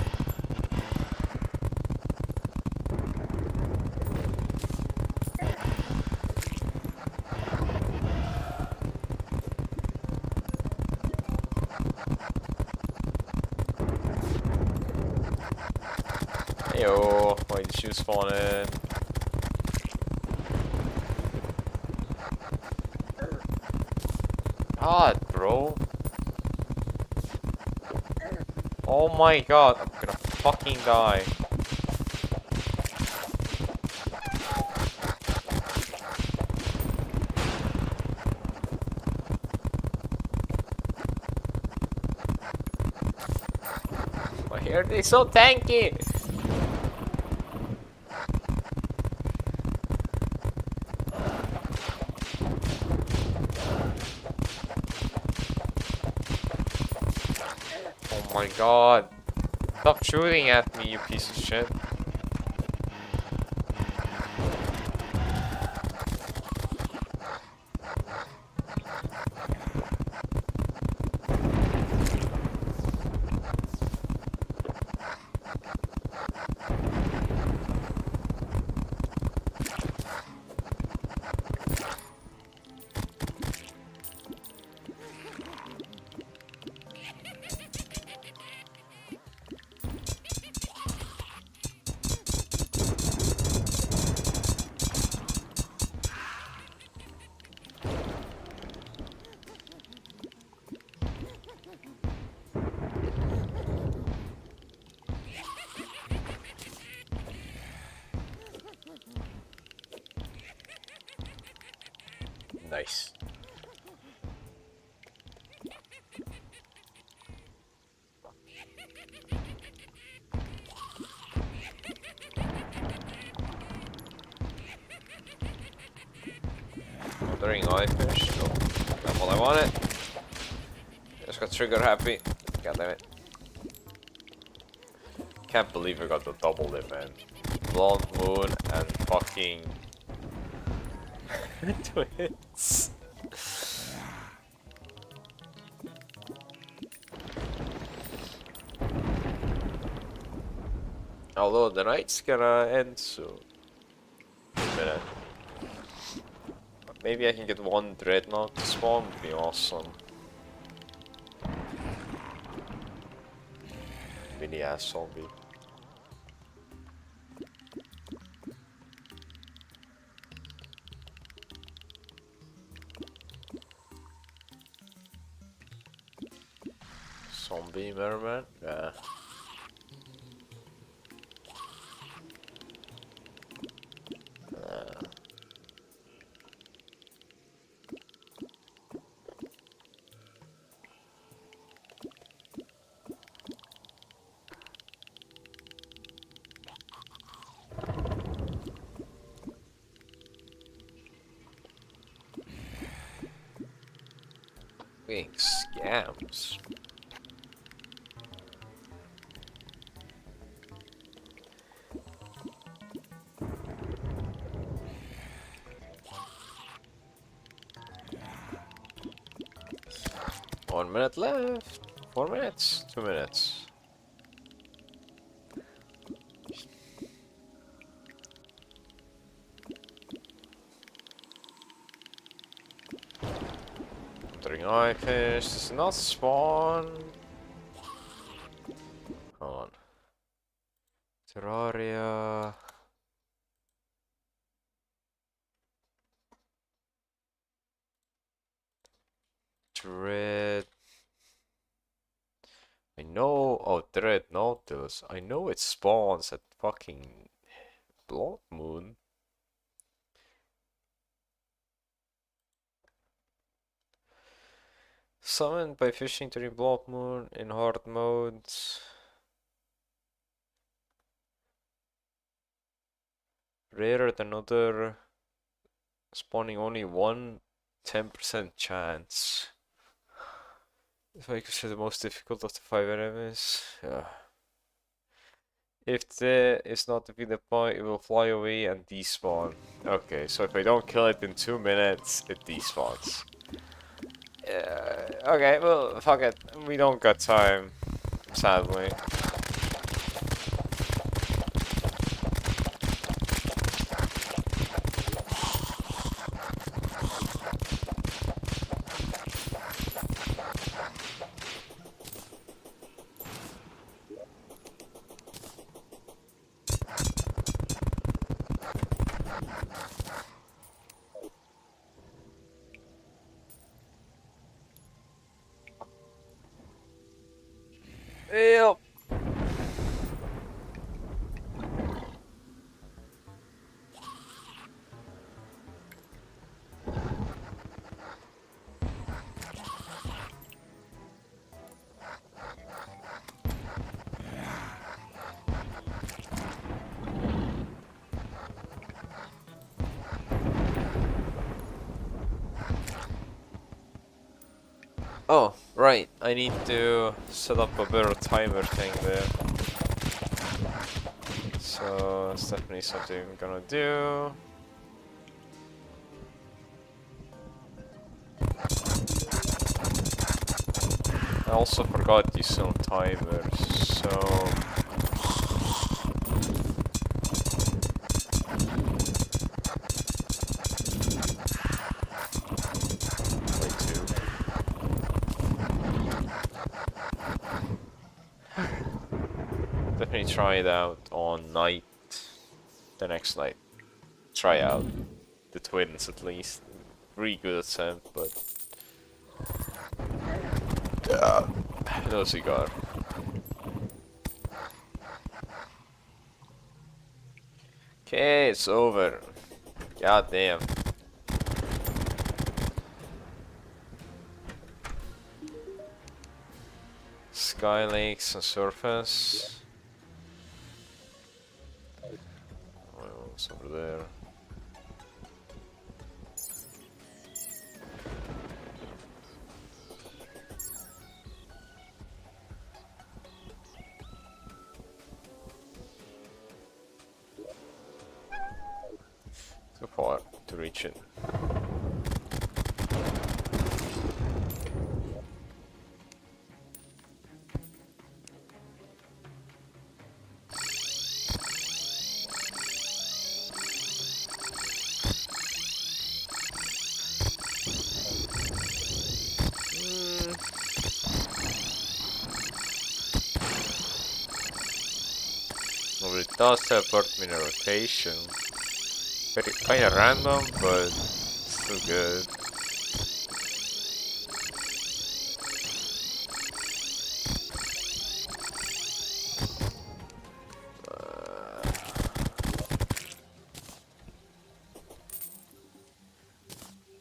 Speaker 1: Yo, why did you spawn in? God, bro. Oh my god, I'm gonna fucking die. Why are they so tanky? Oh my god. Stop shooting at me, you piece of shit. Nice. Wandering eye fish. Nope. Not what I wanted. Just got trigger happy. God damn it. Can't believe I got the double dip, man. Blood moon and fucking twins. Although the night's gonna end soon. In a minute. Maybe I can get one dreadnought to spawn, would be awesome. Mini ass zombie. Zombie merman? Yeah. Being scams. 1 minute left. 4 minutes. 2 minutes. Wandering eye fish. Does not spawn. Hold on. Terraria. Dread. I know. Oh, Dread Nautilus. I know it spawns at fucking Blood Moon. Summoned by fishing during Blood Moon in hard mode. Rarer than other. Spawning only 10% chance. If I consider the most difficult of the 5 enemies. Yeah. If the is not defeated by, it will fly away and despawn. Okay, so if I don't kill it in 2 minutes, it despawns. Okay, well, fuck it. We don't got time, sadly. Yep. Oh, right. I need to set up a better timer thing there. So that's definitely something I'm gonna do. I also forgot these some timers, so definitely try it out on night, the next night. Try out the twins at least. Really good at scent, but no cigar. Okay, it's over. God damn. sky lakes and surface. Oh, it's over there. Too far to reach it. Well, it does teleport me in a rotation. Very kinda random, but still good.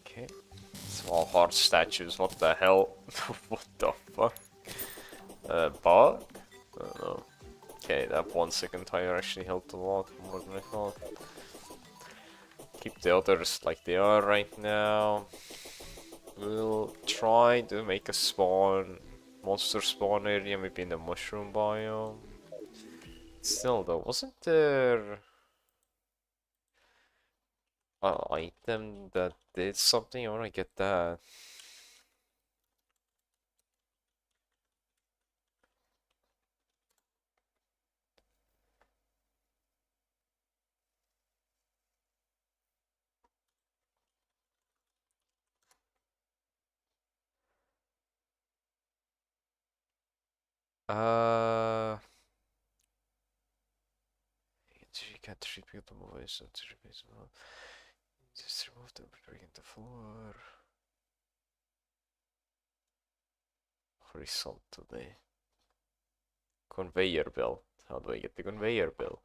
Speaker 1: Okay. It's all hard statues, what the hell? What the fuck? Bug? I don't know. Okay, that 1 second tire actually helped a lot more than I thought. Keep the others like they are right now. We'll try to make a monster spawn area, maybe in the mushroom biome. Still though, wasn't there an item that did something? I wanna get that. You can't repeat the voice to replace them. Just remove them, breaking the floor. Horizontally. Conveyor belt. How do I get the conveyor belt?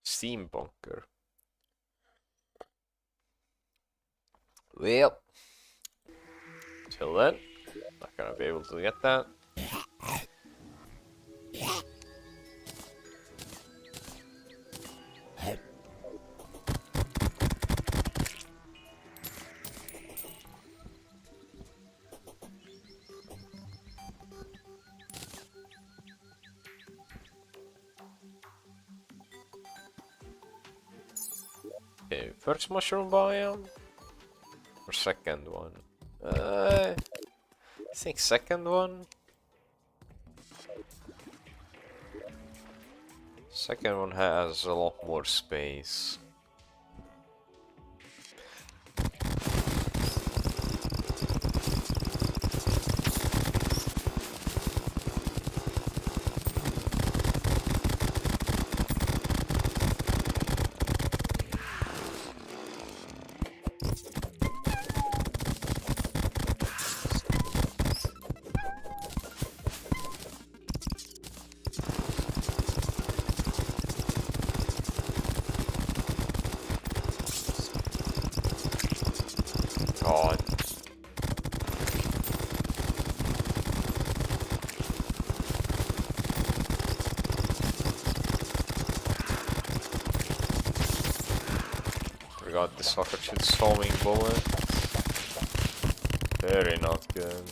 Speaker 1: Steam bunker. Well, till then, not gonna be able to get that. Okay, first mushroom biome or second one? I think second one. Second one has a lot more space. God. Forgot this fucker shoots foaming bullets. Very not good.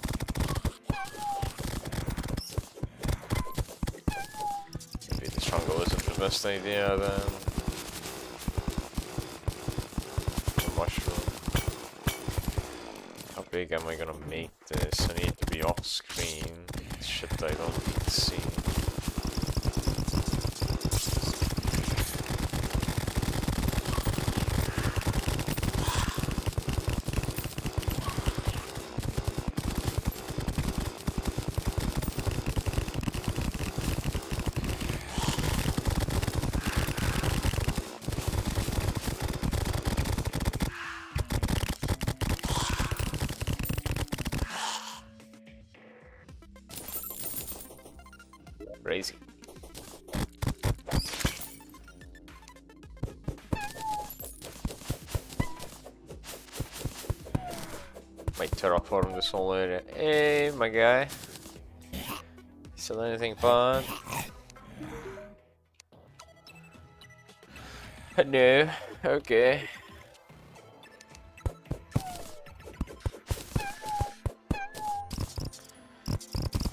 Speaker 1: Maybe the jungle isn't the best idea then. The mushroom. How big am I gonna make this? I need to be off screen. Shit I don't need to see. Crazy. My terraform this whole area. Hey, my guy. Still anything fun? No. Okay.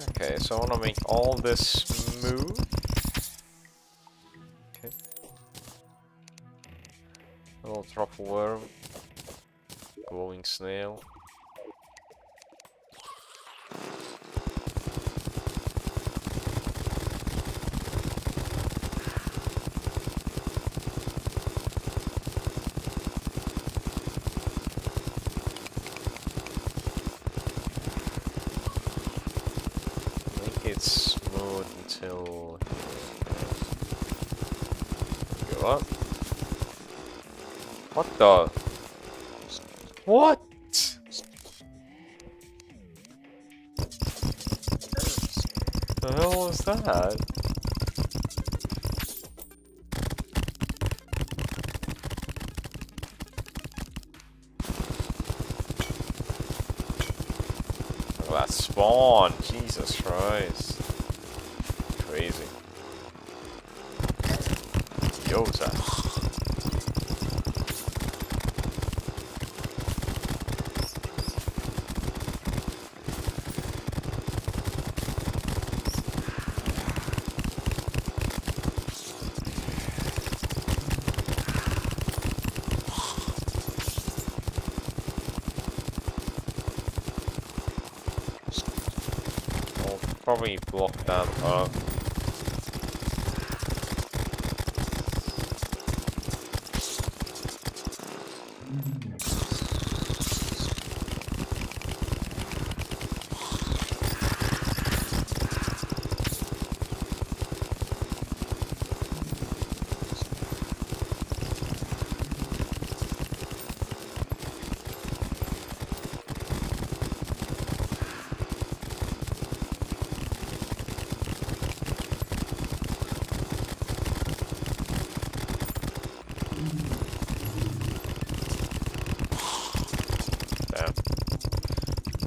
Speaker 1: Okay, so I want to make all this smooth. Okay. A little truffle worm. Glowing snail. It's smooth until go up. What the? What? The hell was that? Oh, that spawn! Jesus Christ. Crazy. Yoza. I'll probably block that up.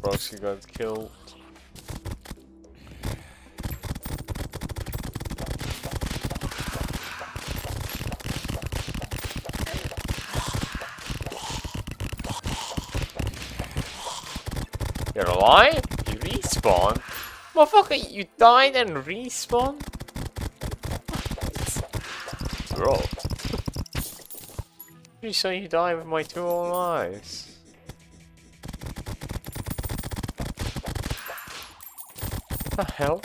Speaker 1: Proxy got killed. You're alive? You respawn? Motherfucker, you died and respawn? Bro. You say you died with my 2 whole lives. What the hell?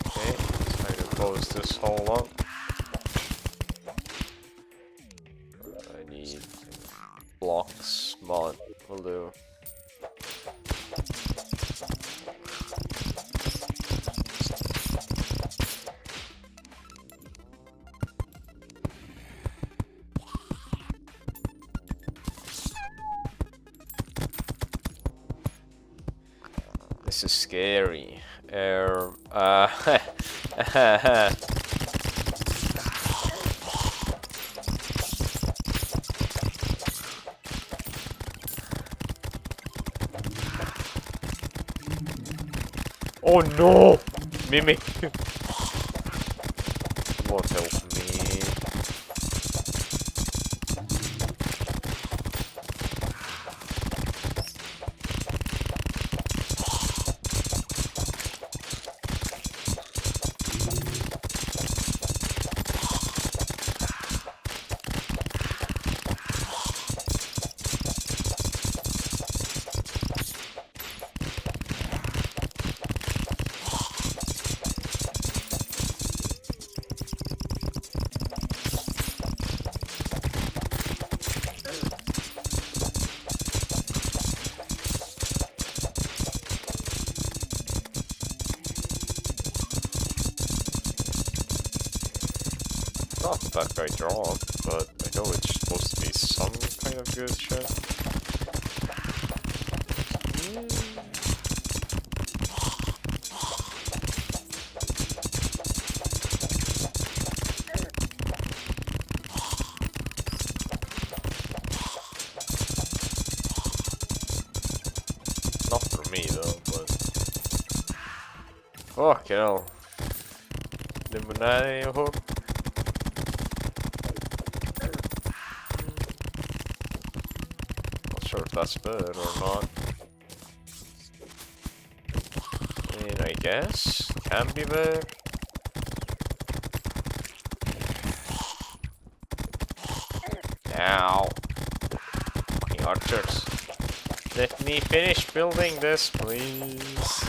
Speaker 1: Okay, try to close this hole up. I need blocks, mod will do. This is scary. Oh no! Mimic! Lord help me. Not that guy dropped, but I know it's supposed to be some kind of good shit. Not for me though, but fucking hell. Lemonade hook. Not sure if that's better or not. I mean, I guess can be better. Ow. Fucking archers. Let me finish building this, please.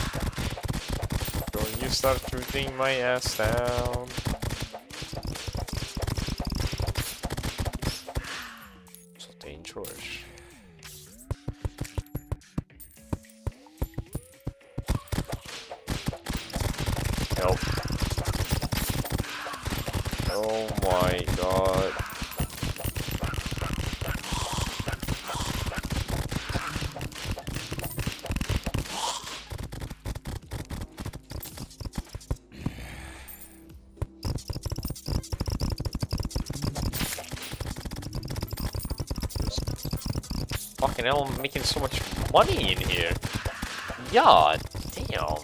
Speaker 1: Don't you start shooting my ass down. So dangerous. Help. Oh my god. Fucking hell, I'm making so much money in here. Yeah, damn.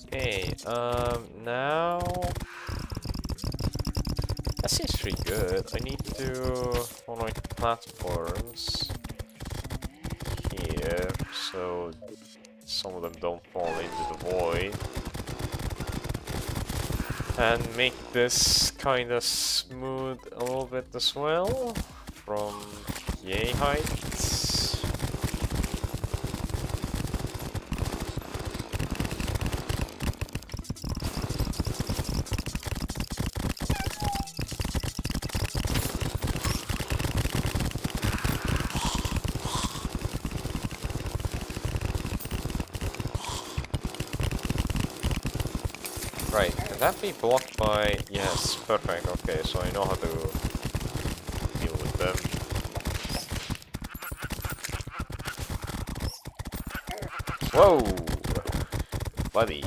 Speaker 1: Okay, now that seems pretty good. I need to on my platforms here so some of them don't fall into the void, and make this kind of smooth a little bit as well from yay heights. Right, can that be blocked by... Yes, perfect, okay, so I know how to deal with them. Whoa! Buddy.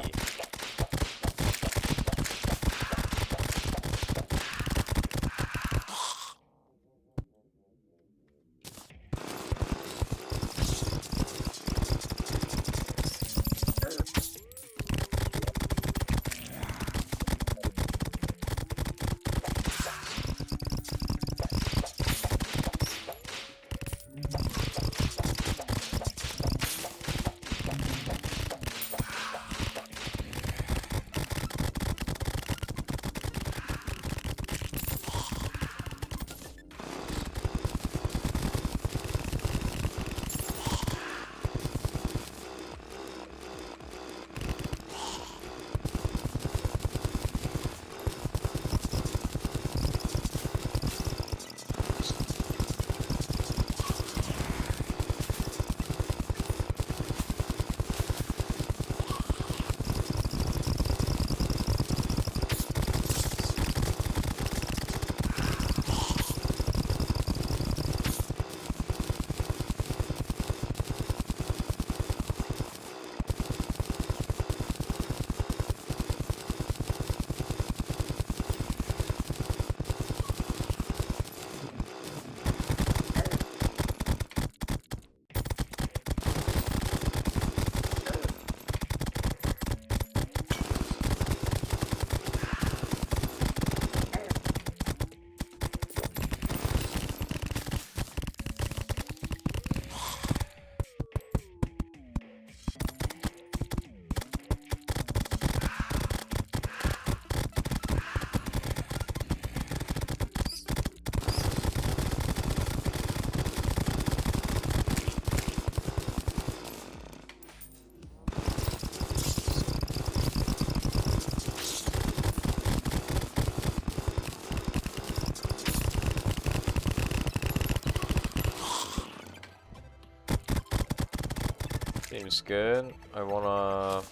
Speaker 1: Seems good. I wanna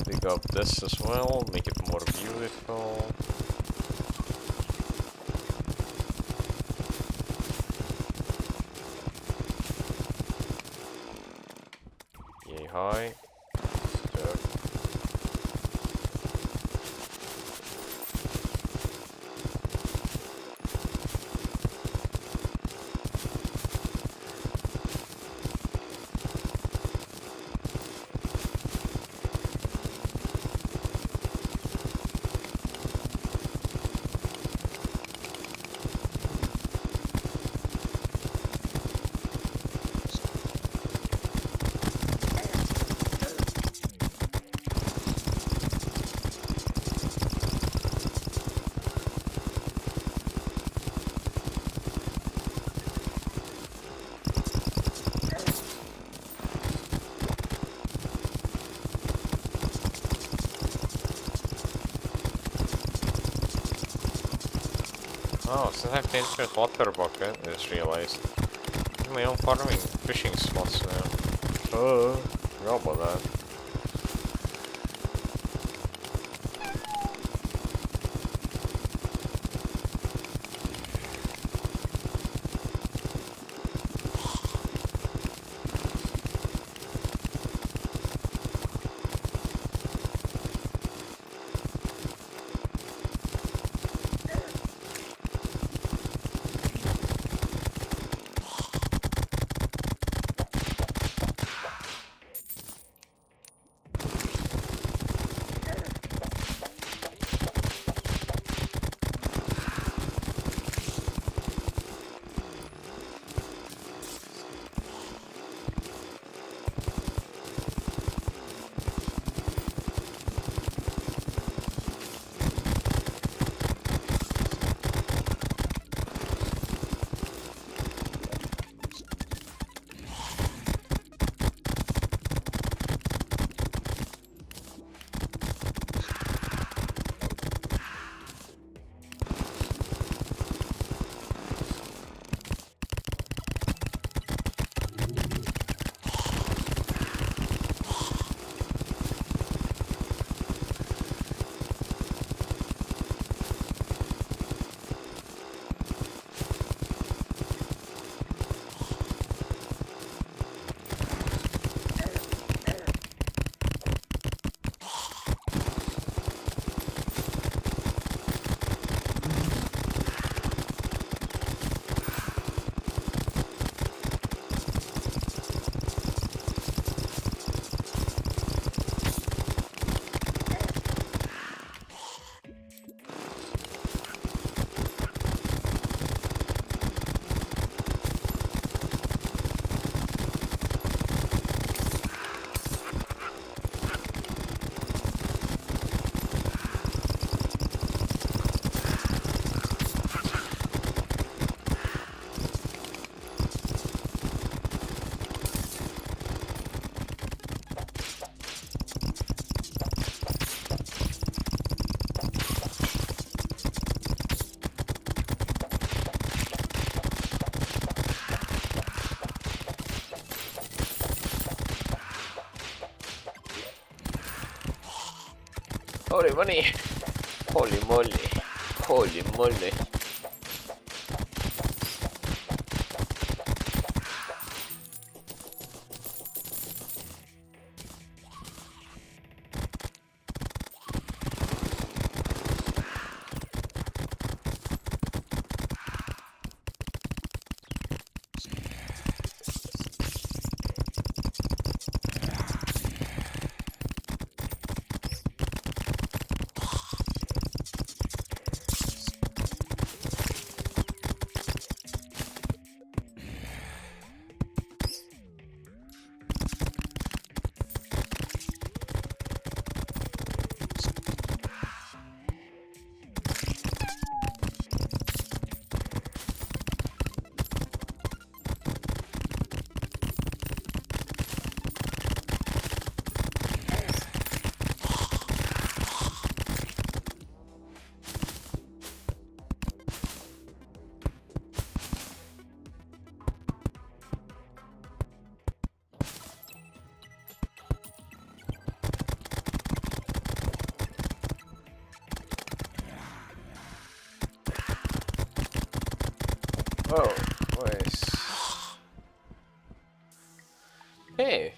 Speaker 1: dig up this as well, make it more beautiful. Yay high. Dirt. Oh, since I have the infinite water bucket, I just realized. I have my own farming fishing spots now. Oh, forgot about that. Holy money! Holy moly! Holy moly! Oh, nice. Hey.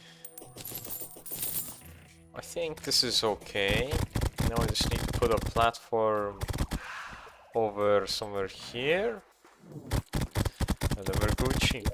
Speaker 1: I think this is okay. Now I just need to put a platform over somewhere here. And then we're Gucci.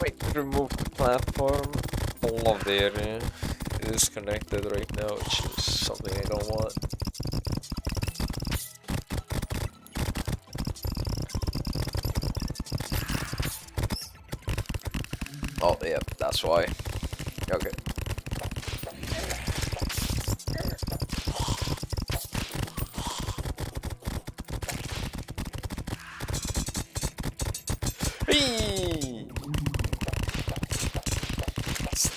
Speaker 1: Wait, remove the platform. All of the area is connected right now, which is something I don't want. Oh, yeah, that's why. Okay.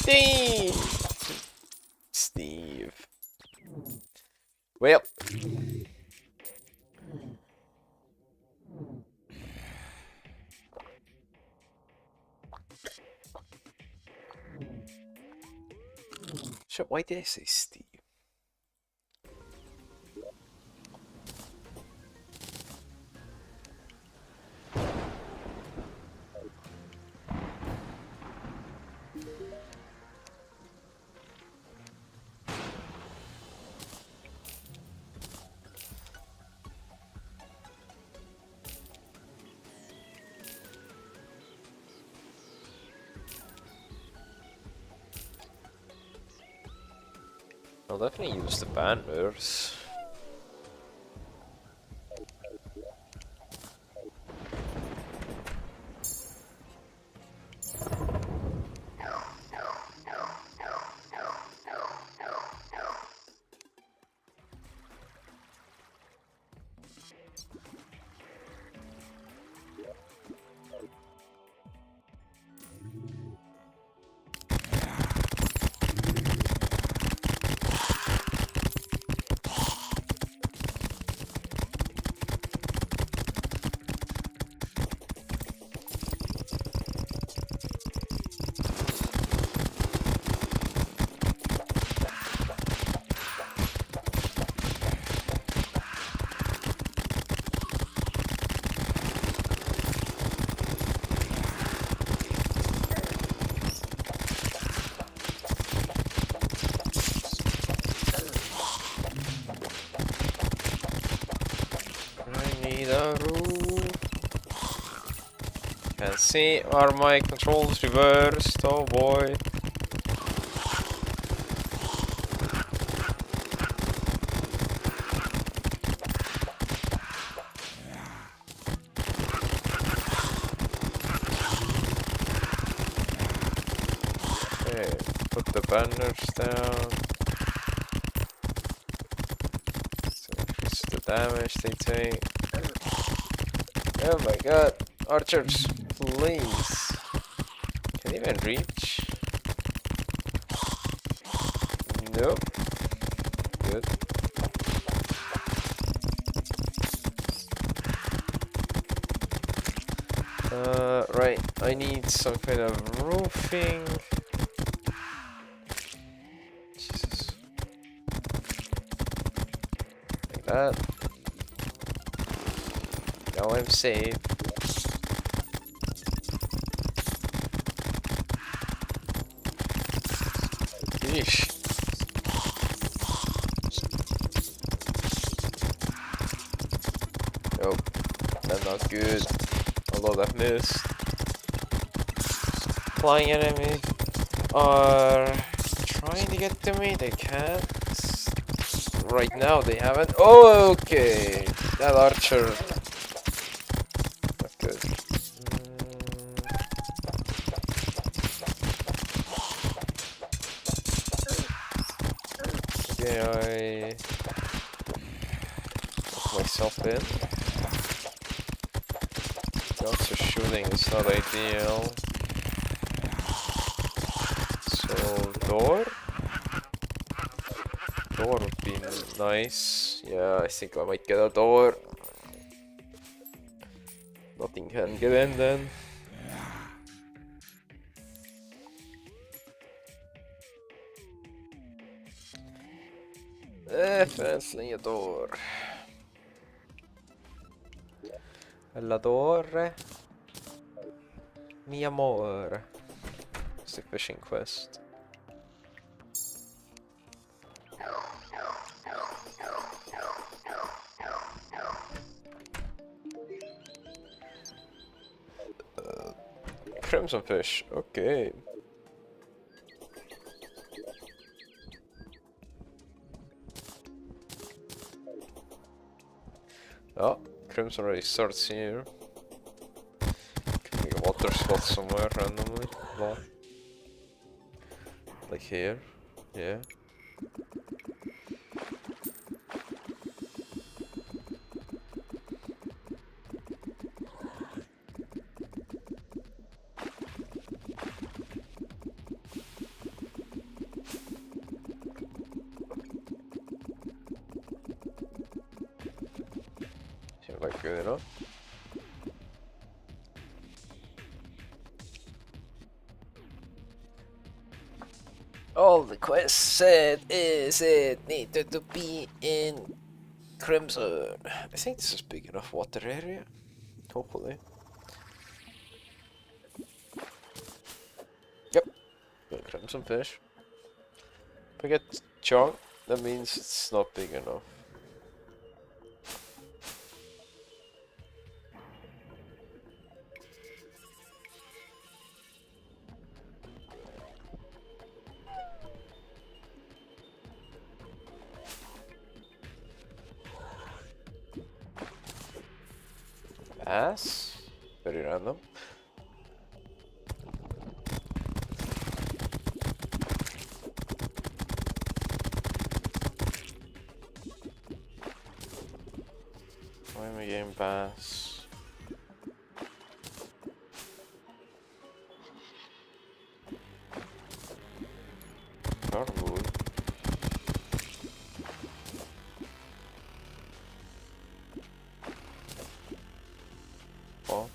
Speaker 1: Hey! Steve. Well. Shit, why did I say Steve? I'll definitely use the banners. Can't see, are my controls reversed? Oh boy. Okay, put the banners down. So increase the damage they take. Oh my god, archers, please. Can they even reach? Nope. Good. Right, I need some kind of roofing. Jesus. Like that. Now I'm safe. Yeesh. Nope, that's not good. Although that missed. Flying enemies are trying to get to me. They can't. Right now they haven't. Oh, okay. That archer. Not good. Okay, I put myself in. Guns are shooting, it's not ideal. So, door? Door would be nice. Yeah, I think I might get a door. Nothing can get in then. Definitely a door. La torre. Mi amor. It's the fishing quest. Crimson fish, okay. Oh, crimson already starts here. Could be a water spot somewhere randomly. Like here, yeah. Seems like good enough. All the quest said is it needed to be in Crimson. I think this is big enough water area. Hopefully. Yep. Got crimson fish. If I get chunk, that means it's not big enough. Bass? Very random. Why am I getting bass? Probably. Oh.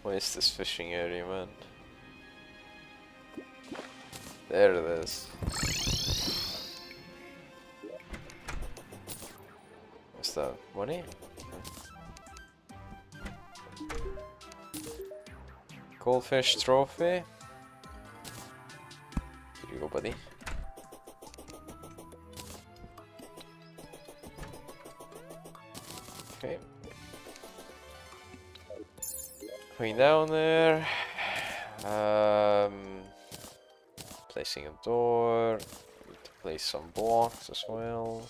Speaker 1: What is this fishing area, man? There it is. What's that? Money? Goldfish trophy? Here you go, buddy. Okay. Going down there. Placing a door. Need to place some blocks as well.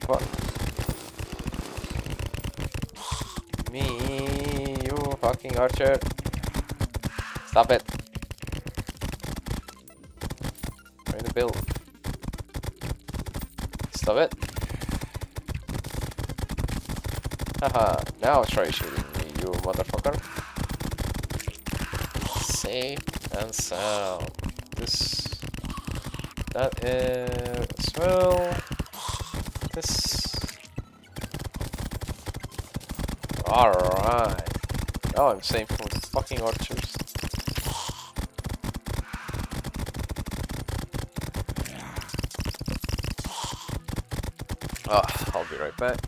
Speaker 1: What? Me, you fucking archer. Stop it. Trying to build. Stop it. Haha, now try shooting me, you motherfucker. Safe and sound. This. That as well. This. Alright. Now I'm safe from the fucking archers. I'll be right back.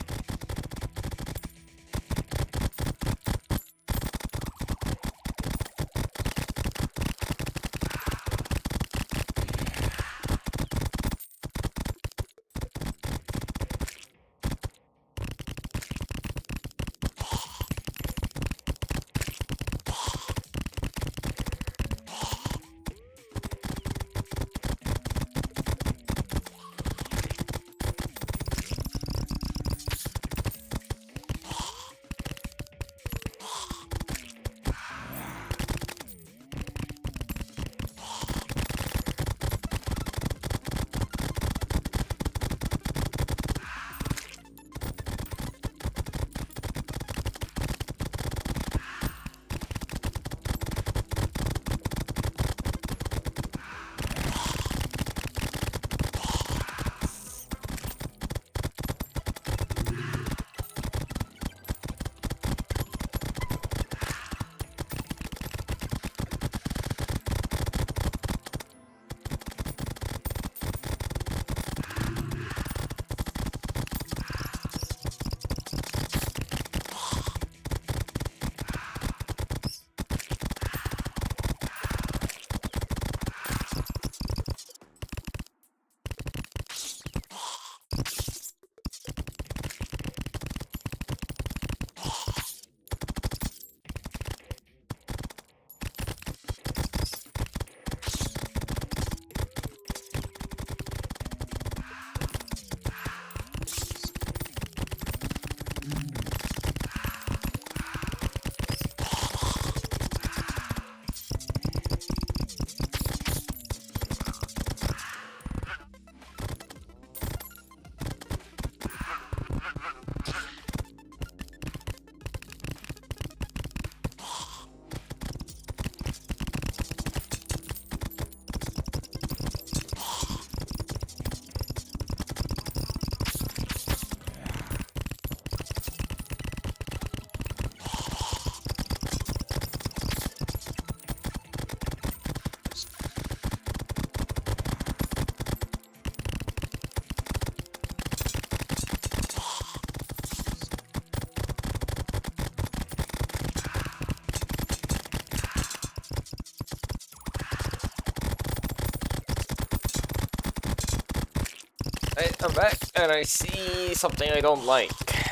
Speaker 1: I'm back and I see something I don't like.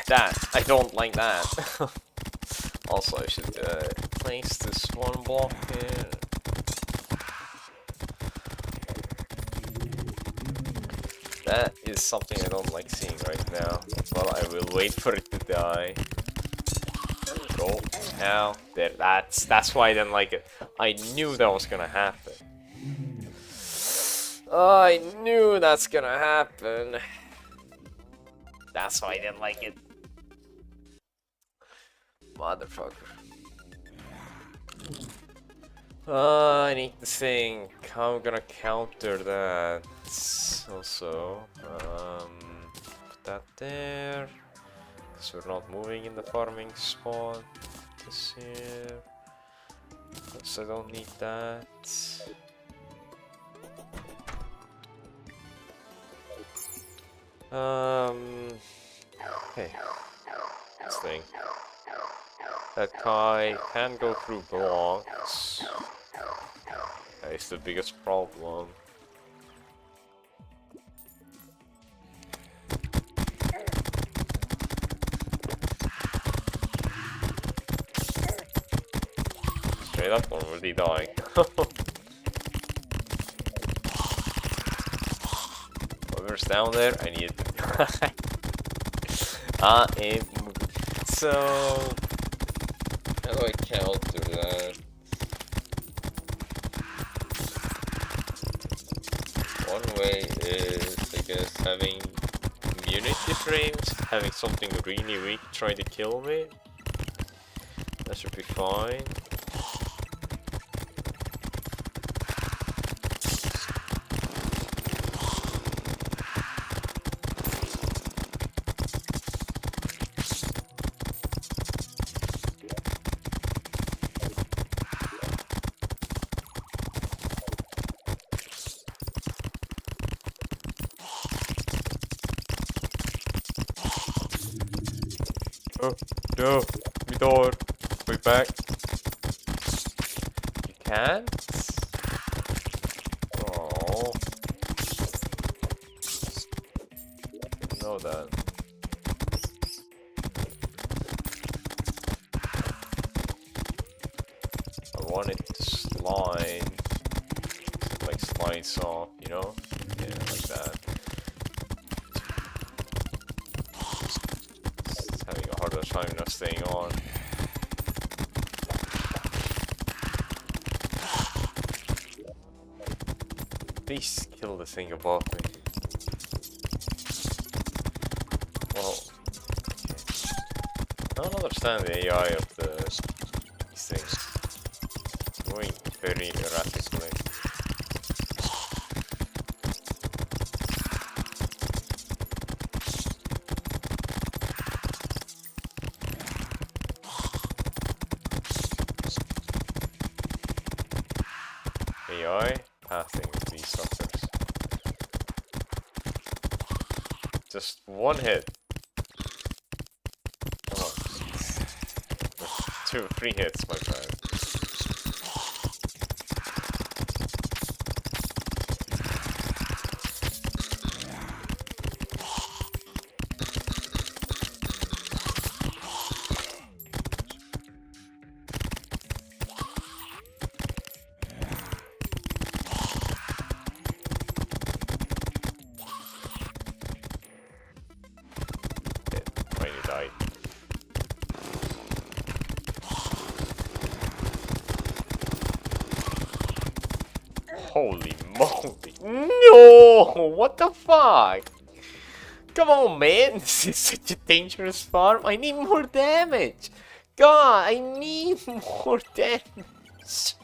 Speaker 1: I don't like that. Also, I should place this one block here. That is something I don't like seeing right now. Well, I will wait for it to die. Go now. There. That's why I didn't like it. I knew that was gonna happen. I knew that's gonna happen. That's why I didn't like it. Motherfucker. I need to think how I'm gonna counter that. Also, put that there. Because we're not moving in the farming spot. This here. Because I don't need that. Hey. This thing. That guy can go through blocks. That is the biggest problem. Straight up already dying. Whoever's down there, I need to die. So how do I counter that? One way is, I guess, having immunity frames, having something really weak try to kill me. That should be fine. Oh, no, my door. Way back. You can't? Oh. Didn't know that. I want it to slide. Like slides off, you know? Yeah, like that. Having a harder time not staying on. Please kill the thing above me. Well, I don't understand the AI of these things. It's moving very erratically. AI passing these suckers. Just one hit. Come on. 3 hits, my friend. Died. Holy moly. No! What the fuck? Come on, man. This is such a dangerous farm. I need more damage. God, I need more damage.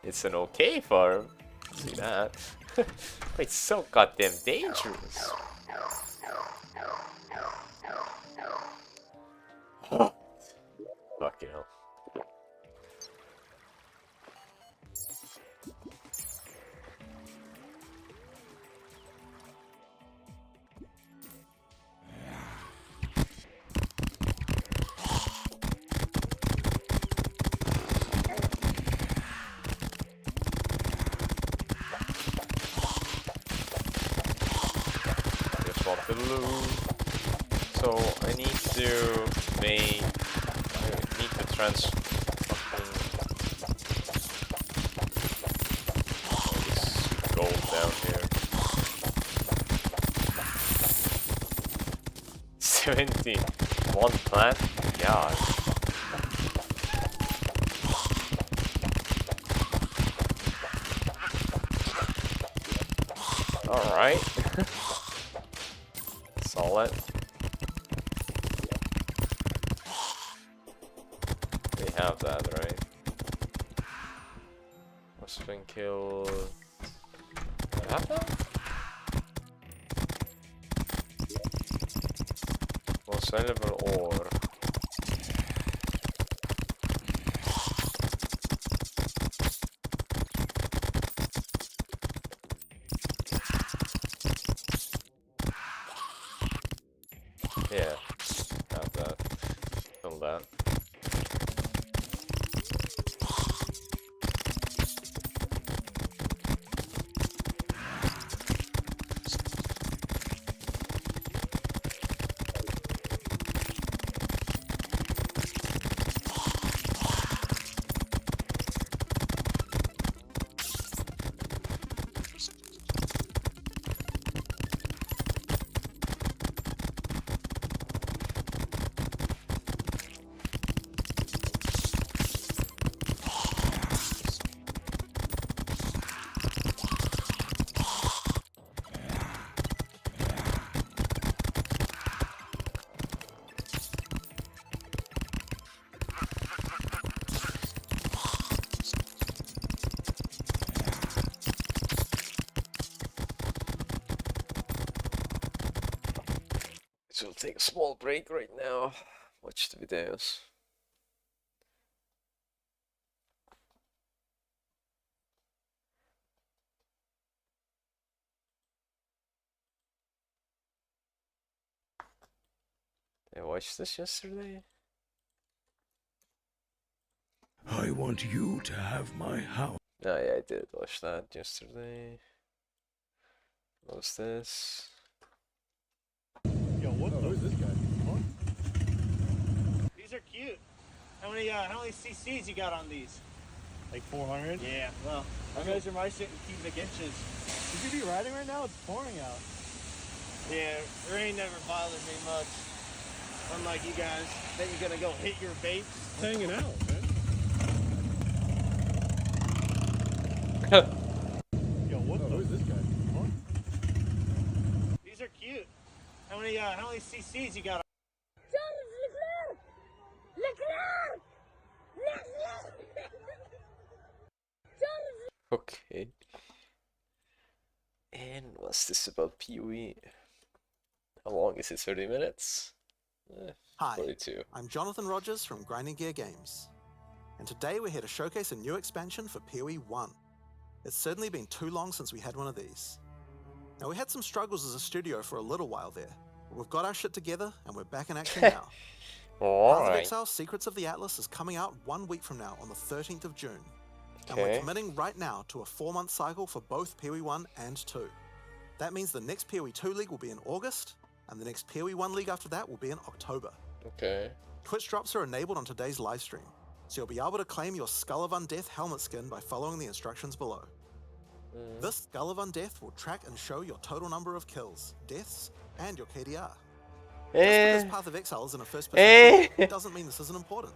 Speaker 1: It's an okay farm. See that? But it's so goddamn dangerous. Fucking hell. blue. So I need to make. I need to this gold down here. 71 plant? God. Alright. Solid. They have that, right? Must have been killed. What happened? Most valuable ore. Yeah, have that. Kill that. So we'll take a small break right now. Watch the videos. I watched this yesterday.
Speaker 2: I want you to have my house.
Speaker 1: Oh yeah, I did watch that yesterday. What's this?
Speaker 3: Yo, what the? Who's this guy? Huh? These are cute. How many CCs you got on these? Like 400? Yeah, well, I measure my shit in cubic inches. You could be riding right now? It's pouring out. Yeah, rain never bothers me much. Unlike you guys, then you're gonna go hit your baits. It's hanging out, man. Yo, what the? Who's this guy? Huh? These are cute. How many CCs you got?
Speaker 1: Okay. And what's this about PoE? How long is it? 30 minutes?
Speaker 4: Hi,
Speaker 1: 42.
Speaker 4: I'm Jonathan Rogers from Grinding Gear Games, and today we're here to showcase a new expansion for PoE 1. It's certainly been too long since we had one of these. Now, we had some struggles as a studio for a little while there, but we've got our shit together and we're back in action now. Path of
Speaker 1: Alright.
Speaker 4: Exile Secrets of the Atlas is coming out 1 week from now on the 13th of June. And we're
Speaker 1: Okay.
Speaker 4: committing right now to a 4-month cycle for both PoE 1 and 2. That means the next PoE 2 League will be in August, and the next PoE 1 League after that will be in October.
Speaker 1: Okay.
Speaker 4: Twitch drops are enabled on today's livestream, so you'll be able to claim your Skull of Undeath helmet skin by following the instructions below. This Skull of Undeath will track and show your total number of kills, deaths, and your KDR. Just because Path of Exile is in a first-person shooter doesn't mean this isn't important.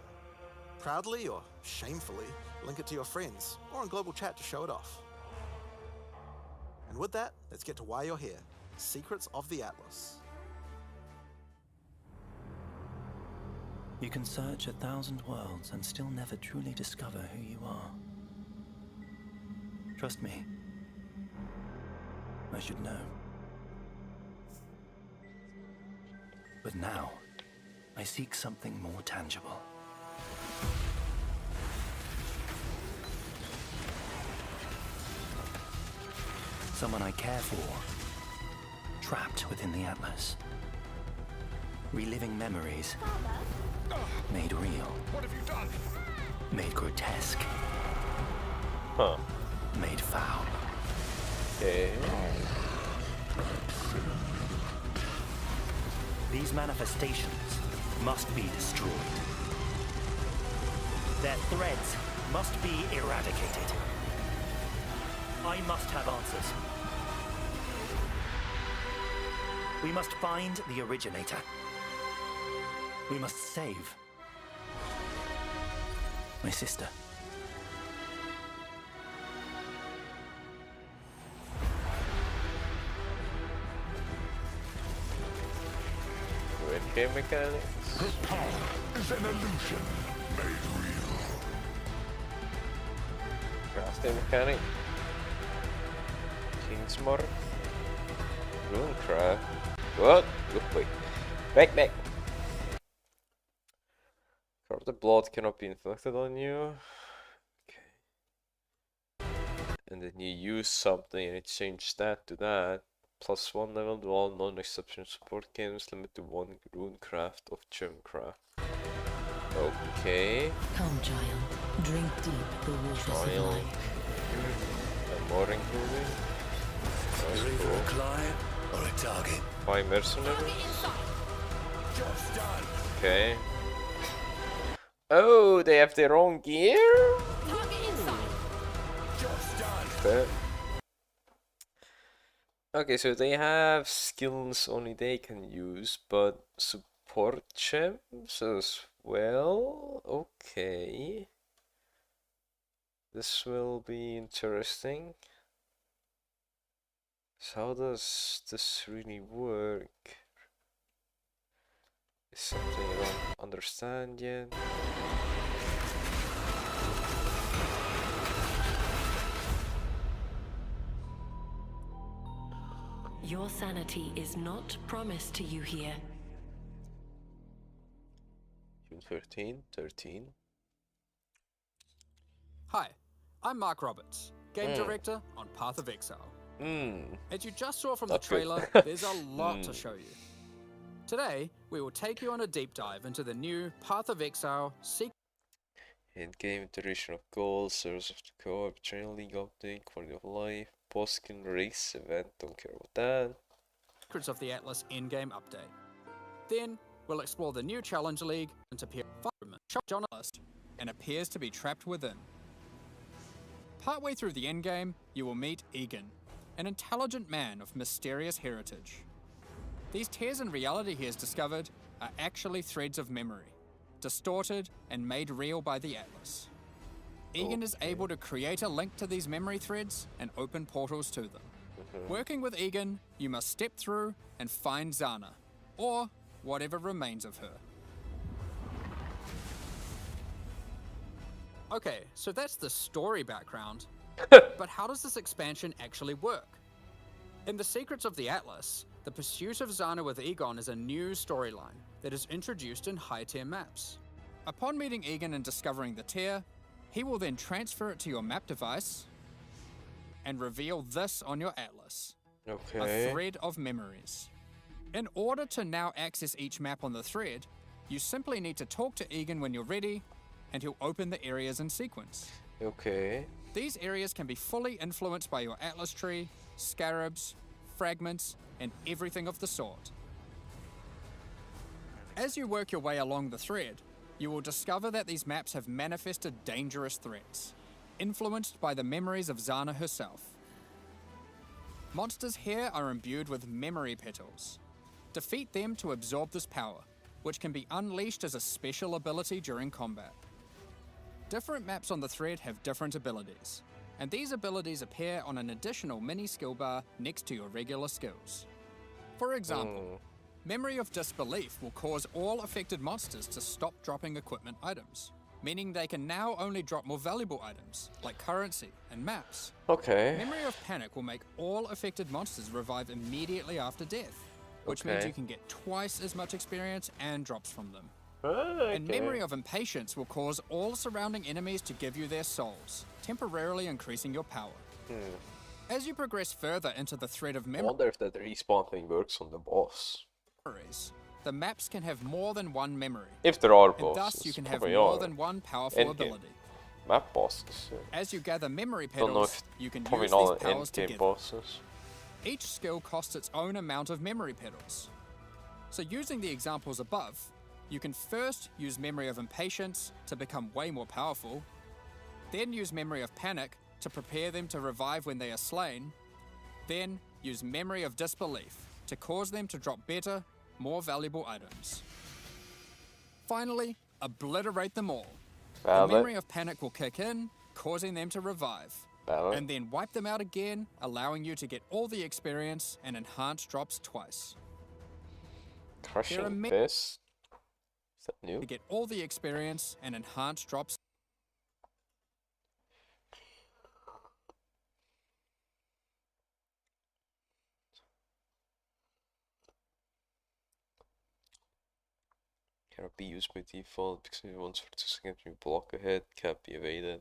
Speaker 4: Proudly or shamefully, link it to your friends, or in global chat to show it off. And with that, let's get to why you're here. Secrets of the Atlas.
Speaker 5: You can search 1,000 worlds and still never truly discover who you are. Trust me. I should know. But now, I seek something more tangible. Someone I care for, trapped within the Atlas. Reliving memories, made real.
Speaker 2: What have you done?
Speaker 5: Made grotesque,
Speaker 1: Huh.
Speaker 5: made foul.
Speaker 1: Okay.
Speaker 5: These manifestations must be destroyed. Their threads must be eradicated. I must have answers. We must find the originator. We must save my sister.
Speaker 1: Great game mechanics.
Speaker 2: The power is an illusion made real.
Speaker 1: Crafting mechanic. Kingsmore. Runecraft. What? Look quick. Back. Corrupted blood cannot be inflicted on you. Okay. And then you use something and it changed that to that. +1 level to all non-exception support games, limit to 1 runecraft of gemcraft. Okay.
Speaker 6: Come, child. Drink deep the waters of
Speaker 1: Child.
Speaker 6: life.
Speaker 1: And more including. That's
Speaker 2: Ready for
Speaker 1: cool.
Speaker 2: a client or a target?
Speaker 1: 5 mercenaries.
Speaker 2: Just done.
Speaker 1: Okay. Oh, they have their own gear?
Speaker 2: Just done.
Speaker 1: Okay. Okay, so they have skills only they can use, but support gems as well. Okay. This will be interesting. So how does this really work? Is something I don't understand yet.
Speaker 6: Your sanity is not promised to you here.
Speaker 1: June 13.
Speaker 7: Hi, I'm Mark Roberts, game director on Path of Exile. As you just saw from the
Speaker 1: Not good.
Speaker 7: trailer, there's a lot to show you. Today, we will take you on a deep dive into the new Path of Exile
Speaker 1: In-game iteration of goals, Service of the Co-op, Trail League update, Quality of Life, Boskin Race event, don't care about that.
Speaker 7: Secrets of the Atlas in-game update. Then, we'll explore the new Challenge League and appear journalist and appears to be trapped within. Partway through the endgame, you will meet Egan, an intelligent man of mysterious heritage. These tears in reality he has discovered are actually threads of memory, distorted and made real by the Atlas. Egan is able to create a link to these memory threads and open portals to them. Working with Egan, you must step through and find Zana, or whatever remains of her. Okay, so that's the story background. But how does this expansion actually work? In The Secrets of the Atlas, the pursuit of Zana with Egon is a new storyline that is introduced in high-tier maps. Upon meeting Egan and discovering the tier, he will then transfer it to your map device and reveal this on your Atlas,
Speaker 1: Okay.
Speaker 7: a thread of memories. In order to now access each map on the thread, you simply need to talk to Egan when you're ready, and he'll open the areas in sequence.
Speaker 1: Okay.
Speaker 7: These areas can be fully influenced by your Atlas tree, scarabs, fragments, and everything of the sort. As you work your way along the thread, you will discover that these maps have manifested dangerous threats, influenced by the memories of Zana herself. Monsters here are imbued with memory petals. Defeat them to absorb this power, which can be unleashed as a special ability during combat. Different maps on the thread have different abilities, and these abilities appear on an additional mini skill bar next to your regular skills. For example, Memory of Disbelief will cause all affected monsters to stop dropping equipment items, meaning they can now only drop more valuable items, like currency and maps.
Speaker 1: Okay.
Speaker 7: Memory of Panic will make all affected monsters revive immediately after death, which means
Speaker 1: Okay.
Speaker 7: you can get twice as much experience and drops from them.
Speaker 1: Okay.
Speaker 7: And Memory of Impatience will cause all surrounding enemies to give you their souls, temporarily increasing your power. As you progress further into the thread of
Speaker 1: I wonder if that respawn thing works on the boss.
Speaker 7: memories, the maps can have more than one memory,
Speaker 1: If there are
Speaker 7: and
Speaker 1: bosses.
Speaker 7: thus you can have
Speaker 1: probably
Speaker 7: more
Speaker 1: are.
Speaker 7: than one powerful
Speaker 1: Endgame.
Speaker 7: ability.
Speaker 1: Map bosses.
Speaker 7: As you gather memory
Speaker 1: Don't know
Speaker 7: petals,
Speaker 1: if
Speaker 7: you can
Speaker 1: probably
Speaker 7: use
Speaker 1: not
Speaker 7: these powers
Speaker 1: endgame
Speaker 7: together.
Speaker 1: bosses.
Speaker 7: Each skill costs its own amount of memory petals. So using the examples above, you can first use Memory of Impatience to become way more powerful, then use Memory of Panic to prepare them to revive when they are slain, then use Memory of Disbelief to cause them to drop better, more valuable items. Finally, obliterate them all. The Memory of Panic will kick in, causing them to revive, and then wipe them out again, allowing you to get all the experience and enhanced drops twice.
Speaker 1: Crushing Fist? Is that new?
Speaker 7: To get all the experience and enhanced drops.
Speaker 1: Cannot be used by default because it once for 2 seconds you block ahead, can't be evaded.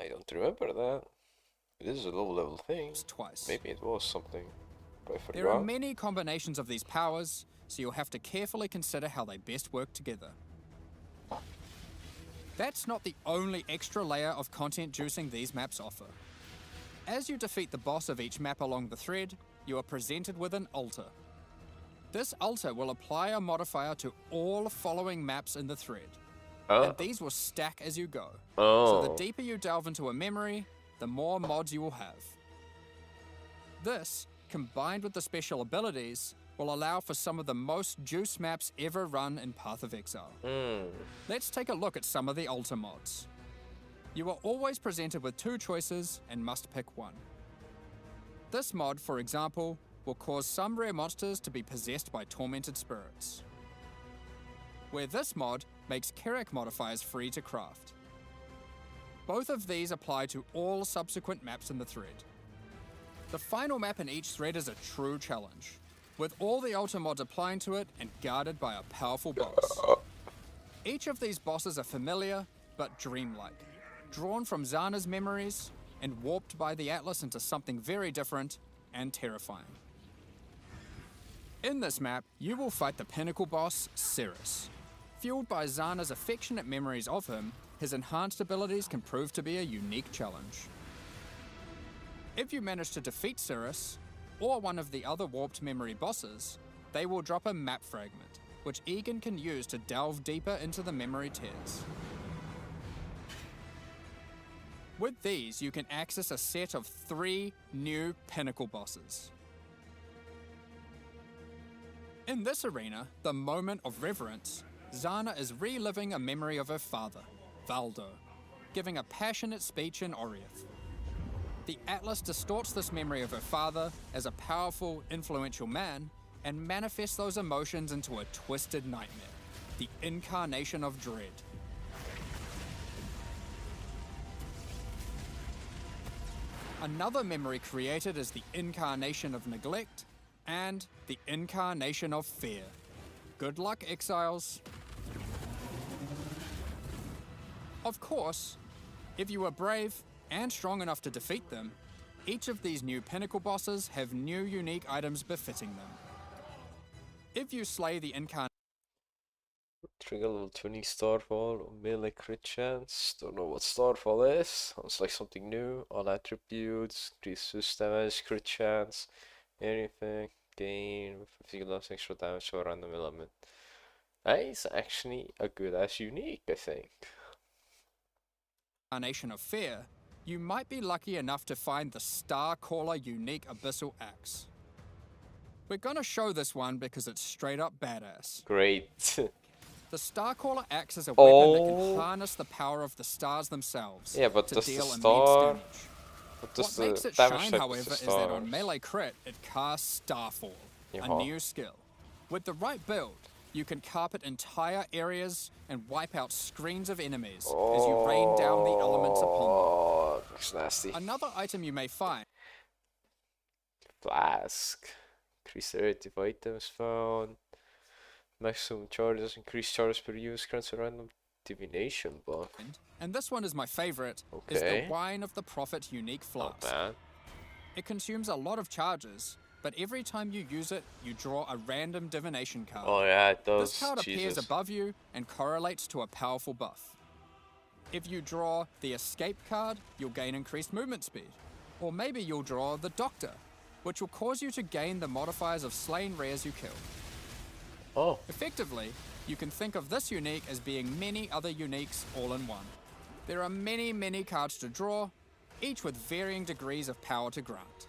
Speaker 1: I don't remember that. This is a low level thing.
Speaker 7: Twice.
Speaker 1: Maybe it was something, but I forgot.
Speaker 7: There are many combinations of these powers, so you'll have to carefully consider how they best work together. That's not the only extra layer of content juicing these maps offer. As you defeat the boss of each map along the thread, you are presented with an altar. This altar will apply a modifier to all following maps in the thread. And these will stack as you go. So the deeper you delve into a memory, the more mods you will have. This, combined with the special abilities, will allow for some of the most juice maps ever run in Path of Exile. Let's take a look at some of the altar mods. You are always presented with 2 choices and must pick one. This mod, for example, will cause some rare monsters to be possessed by tormented spirits. Where this mod makes Kerek modifiers free to craft. Both of these apply to all subsequent maps in the thread. The final map in each thread is a true challenge, with all the altar mods applying to it and guarded by a powerful boss. Each of these bosses are familiar, but dreamlike, drawn from Zana's memories and warped by the Atlas into something very different and terrifying. In this map, you will fight the pinnacle boss, Cirrus. Fueled by Zana's affectionate memories of him, his enhanced abilities can prove to be a unique challenge. If you manage to defeat Cirrus, or one of the other warped memory bosses, they will drop a map fragment, which Egan can use to delve deeper into the memory tears. With these, you can access a set of 3 new pinnacle bosses. In this arena, the Moment of Reverence, Zana is reliving a memory of her father, Valdo, giving a passionate speech in Oriath. The Atlas distorts this memory of her father as a powerful, influential man and manifests those emotions into a twisted nightmare, the incarnation of dread. Another memory created is the incarnation of neglect and the incarnation of fear. Good luck, exiles. Of course, if you are brave and strong enough to defeat them, each of these new pinnacle bosses have new unique items befitting them. If you slay the incarnation,
Speaker 1: Trigger level 20 Starfall or melee crit chance. Don't know what Starfall is. Sounds like something new. All attributes, increase fist damage, crit chance, anything. Gain if you lost extra damage or random element. That is actually a good ass unique, I think.
Speaker 7: incarnation of fear, you might be lucky enough to find the Starcaller unique Abyssal Axe. We're gonna show this one because it's straight up badass.
Speaker 1: Great.
Speaker 7: The Starcaller Axe is a weapon that can
Speaker 1: Oh.
Speaker 7: harness the power of the stars themselves
Speaker 1: Yeah, but
Speaker 7: to
Speaker 1: does the
Speaker 7: deal immense
Speaker 1: star-
Speaker 7: damage.
Speaker 1: What does
Speaker 7: What makes
Speaker 1: the
Speaker 7: it
Speaker 1: damage
Speaker 7: shine,
Speaker 1: type
Speaker 7: however,
Speaker 1: of the
Speaker 7: is that on
Speaker 1: stars?
Speaker 7: melee crit, it casts Starfall, a
Speaker 1: Yeehaw.
Speaker 7: new skill. With the right build, you can carpet entire areas and wipe out screens of enemies as you rain down the elements upon
Speaker 1: Oh, looks nasty.
Speaker 7: them. Another item you may find
Speaker 1: Flask. Increase the rate of items found. Maximum charges, increase charges per use, grants a random divination buff.
Speaker 7: and this one is my favorite, is
Speaker 1: Okay.
Speaker 7: the Wine of the Prophet unique
Speaker 1: Not
Speaker 7: flask.
Speaker 1: bad.
Speaker 7: It consumes a lot of charges, but every time you use it, you draw a random divination card.
Speaker 1: Oh yeah, it does.
Speaker 7: This card appears
Speaker 1: Jesus.
Speaker 7: above you and correlates to a powerful buff. If you draw the Escape card, you'll gain increased movement speed. Or maybe you'll draw the Doctor, which will cause you to gain the modifiers of slain rares you kill.
Speaker 1: Oh.
Speaker 7: Effectively, you can think of this unique as being many other uniques all in one. There are many, many cards to draw, each with varying degrees of power to grant.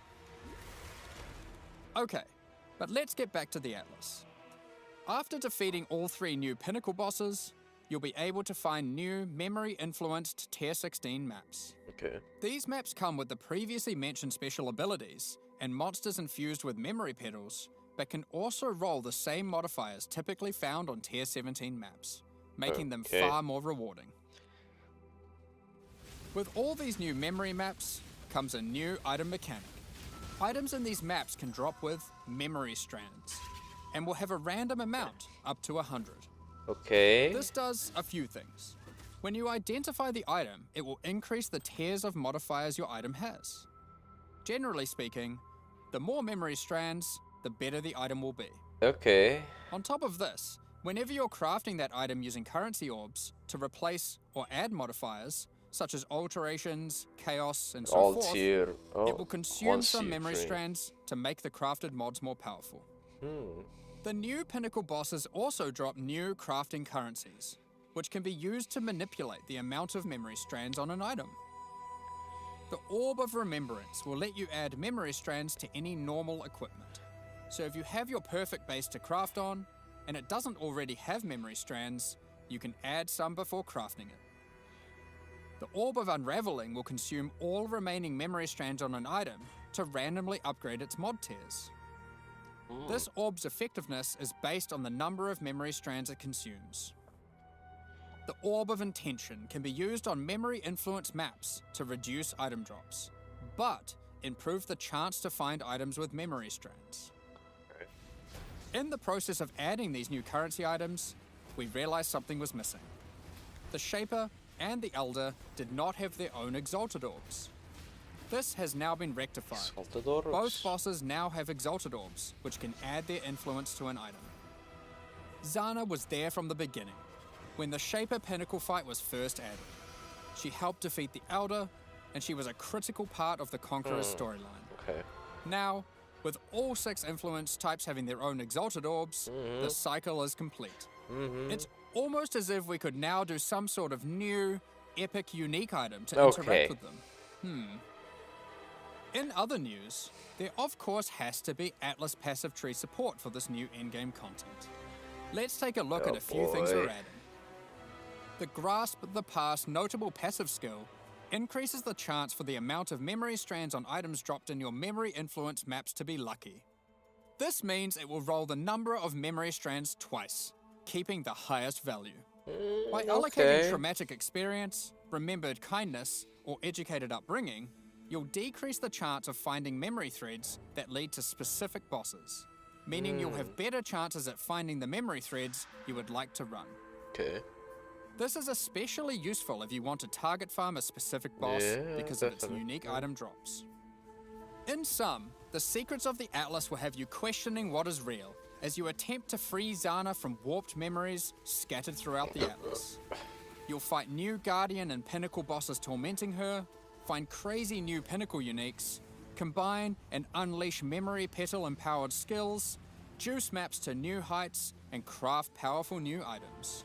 Speaker 7: Okay, but let's get back to the Atlas. After defeating all 3 new Pinnacle bosses, you'll be able to find new memory-influenced Tier 16 maps.
Speaker 1: Okay.
Speaker 7: These maps come with the previously mentioned special abilities and monsters infused with memory petals, but can also roll the same modifiers typically found on Tier 17 maps, making them far more rewarding. With all these new memory maps comes a new item mechanic. Items in these maps can drop with memory strands, and will have a random amount up to 100.
Speaker 1: Okay.
Speaker 7: This does a few things. When you identify the item, it will increase the tiers of modifiers your item has. Generally speaking, the more memory strands, the better the item will be.
Speaker 1: Okay.
Speaker 7: On top of this, whenever you're crafting that item using currency orbs to replace or add modifiers, such as alterations, chaos, and so forth, it will consume some memory strands to make the crafted mods more powerful. The new Pinnacle bosses also drop new crafting currencies, which can be used to manipulate the amount of memory strands on an item. The Orb of Remembrance will let you add memory strands to any normal equipment. So if you have your perfect base to craft on, and it doesn't already have memory strands, you can add some before crafting it. The Orb of Unraveling will consume all remaining memory strands on an item to randomly upgrade its mod tiers. This orb's effectiveness is based on the number of memory strands it consumes. The Orb of Intention can be used on memory influence maps to reduce item drops, but improve the chance to find items with memory strands. In the process of adding these new currency items, we realized something was missing. The Shaper and the Elder did not have their own Exalted Orbs. This has now been rectified. Both bosses now have Exalted Orbs, which can add their influence to an item. Zana was there from the beginning, when the Shaper Pinnacle fight was first added. She helped defeat the Elder, and she was a critical part of the Conqueror's storyline.
Speaker 1: Okay.
Speaker 7: Now, with all 6 influence types having their own Exalted Orbs, the cycle is complete. It's almost as if we could now do some sort of new, epic, unique item to interact with them. In other news, there of course has to be Atlas passive tree support for this new endgame content. Let's take a look at a few things we're adding. The Grasp the Past notable passive skill increases the chance for the amount of memory strands on items dropped in your memory influence maps to be lucky. This means it will roll the number of memory strands twice, keeping the highest value. By allocating traumatic experience, remembered kindness, or educated upbringing, you'll decrease the chance of finding memory threads that lead to specific bosses, meaning you'll have better chances at finding the memory threads you would like to run. This is especially useful if you want to target farm a specific boss because of its unique item drops. In sum, the secrets of the Atlas will have you questioning what is real as you attempt to free Zana from warped memories scattered throughout the Atlas. You'll fight new Guardian and Pinnacle bosses tormenting her, find crazy new Pinnacle uniques, combine and unleash memory petal-empowered skills, juice maps to new heights, and craft powerful new items.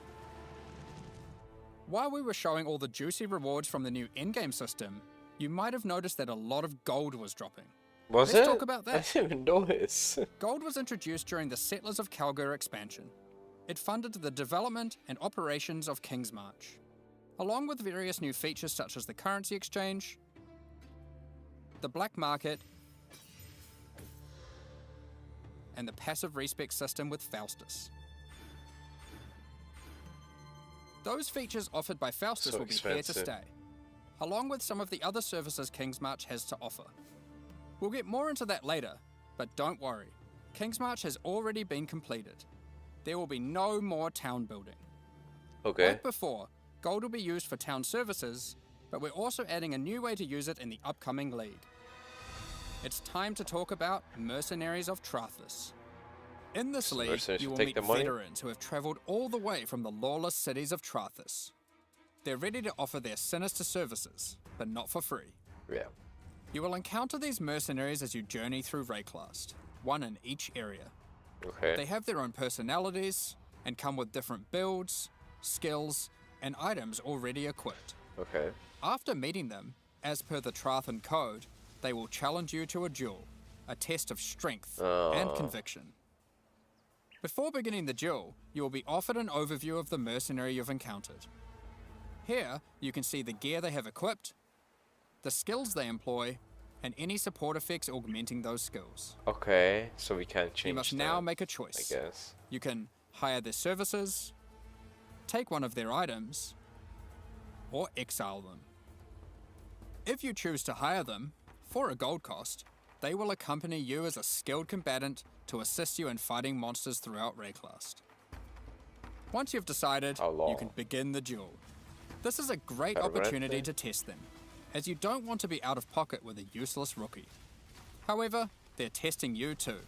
Speaker 7: While we were showing all the juicy rewards from the new endgame system, you might have noticed that a lot of gold was dropping. Let's talk about that.
Speaker 1: I didn't even notice.
Speaker 7: Gold was introduced during the Settlers of Calgar expansion. It funded the development and operations of King's March, along with various new features such as the currency exchange, the black market, and the passive respec system with Faustus. Those features offered by Faustus will be here to stay, along with some of the other services King's March has to offer. We'll get more into that later, but don't worry, King's March has already been completed. There will be no more town building. Like before, gold will be used for town services, but we're also adding a new way to use it in the upcoming league. It's time to talk about Mercenaries of Trathus. In this league, you will meet veterans who have travelled all the way from the lawless cities of Trathus. They're ready to offer their sinister services, but not for free. You will encounter these mercenaries as you journey through Rayclast, one in each area.
Speaker 1: Okay.
Speaker 7: They have their own personalities and come with different builds, skills, and items already equipped.
Speaker 1: Okay.
Speaker 7: After meeting them, as per the Trathan Code, they will challenge you to a duel, a test of strength and conviction. Before beginning the duel, you will be offered an overview of the mercenary you've encountered. Here, you can see the gear they have equipped, the skills they employ, and any support effects augmenting those skills.
Speaker 1: Okay, so we can't change
Speaker 7: You must now make a choice.
Speaker 1: I guess.
Speaker 7: You can hire their services, take one of their items, or exile them. If you choose to hire them, for a gold cost, they will accompany you as a skilled combatant to assist you in fighting monsters throughout Rayclast. Once you've decided, you can begin the duel. This is a great opportunity to test them, as you don't want to be out of pocket with a useless rookie. However, they're testing you too.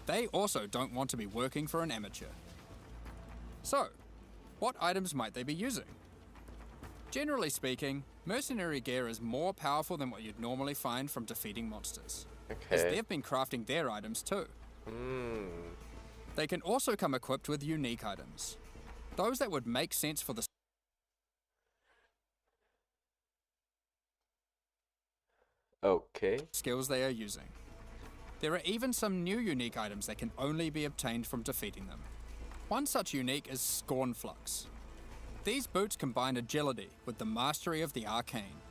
Speaker 7: They also don't want to be working for an amateur. So, what items might they be using? Generally speaking, mercenary gear is more powerful than what you'd normally find from defeating monsters, as they've been crafting their items too. They can also come equipped with unique items, those that would make sense for the skills they are using. There are even some new unique items that can only be obtained from defeating them. One such unique is Scorn Flux. These boots combine agility with the mastery of the arcane.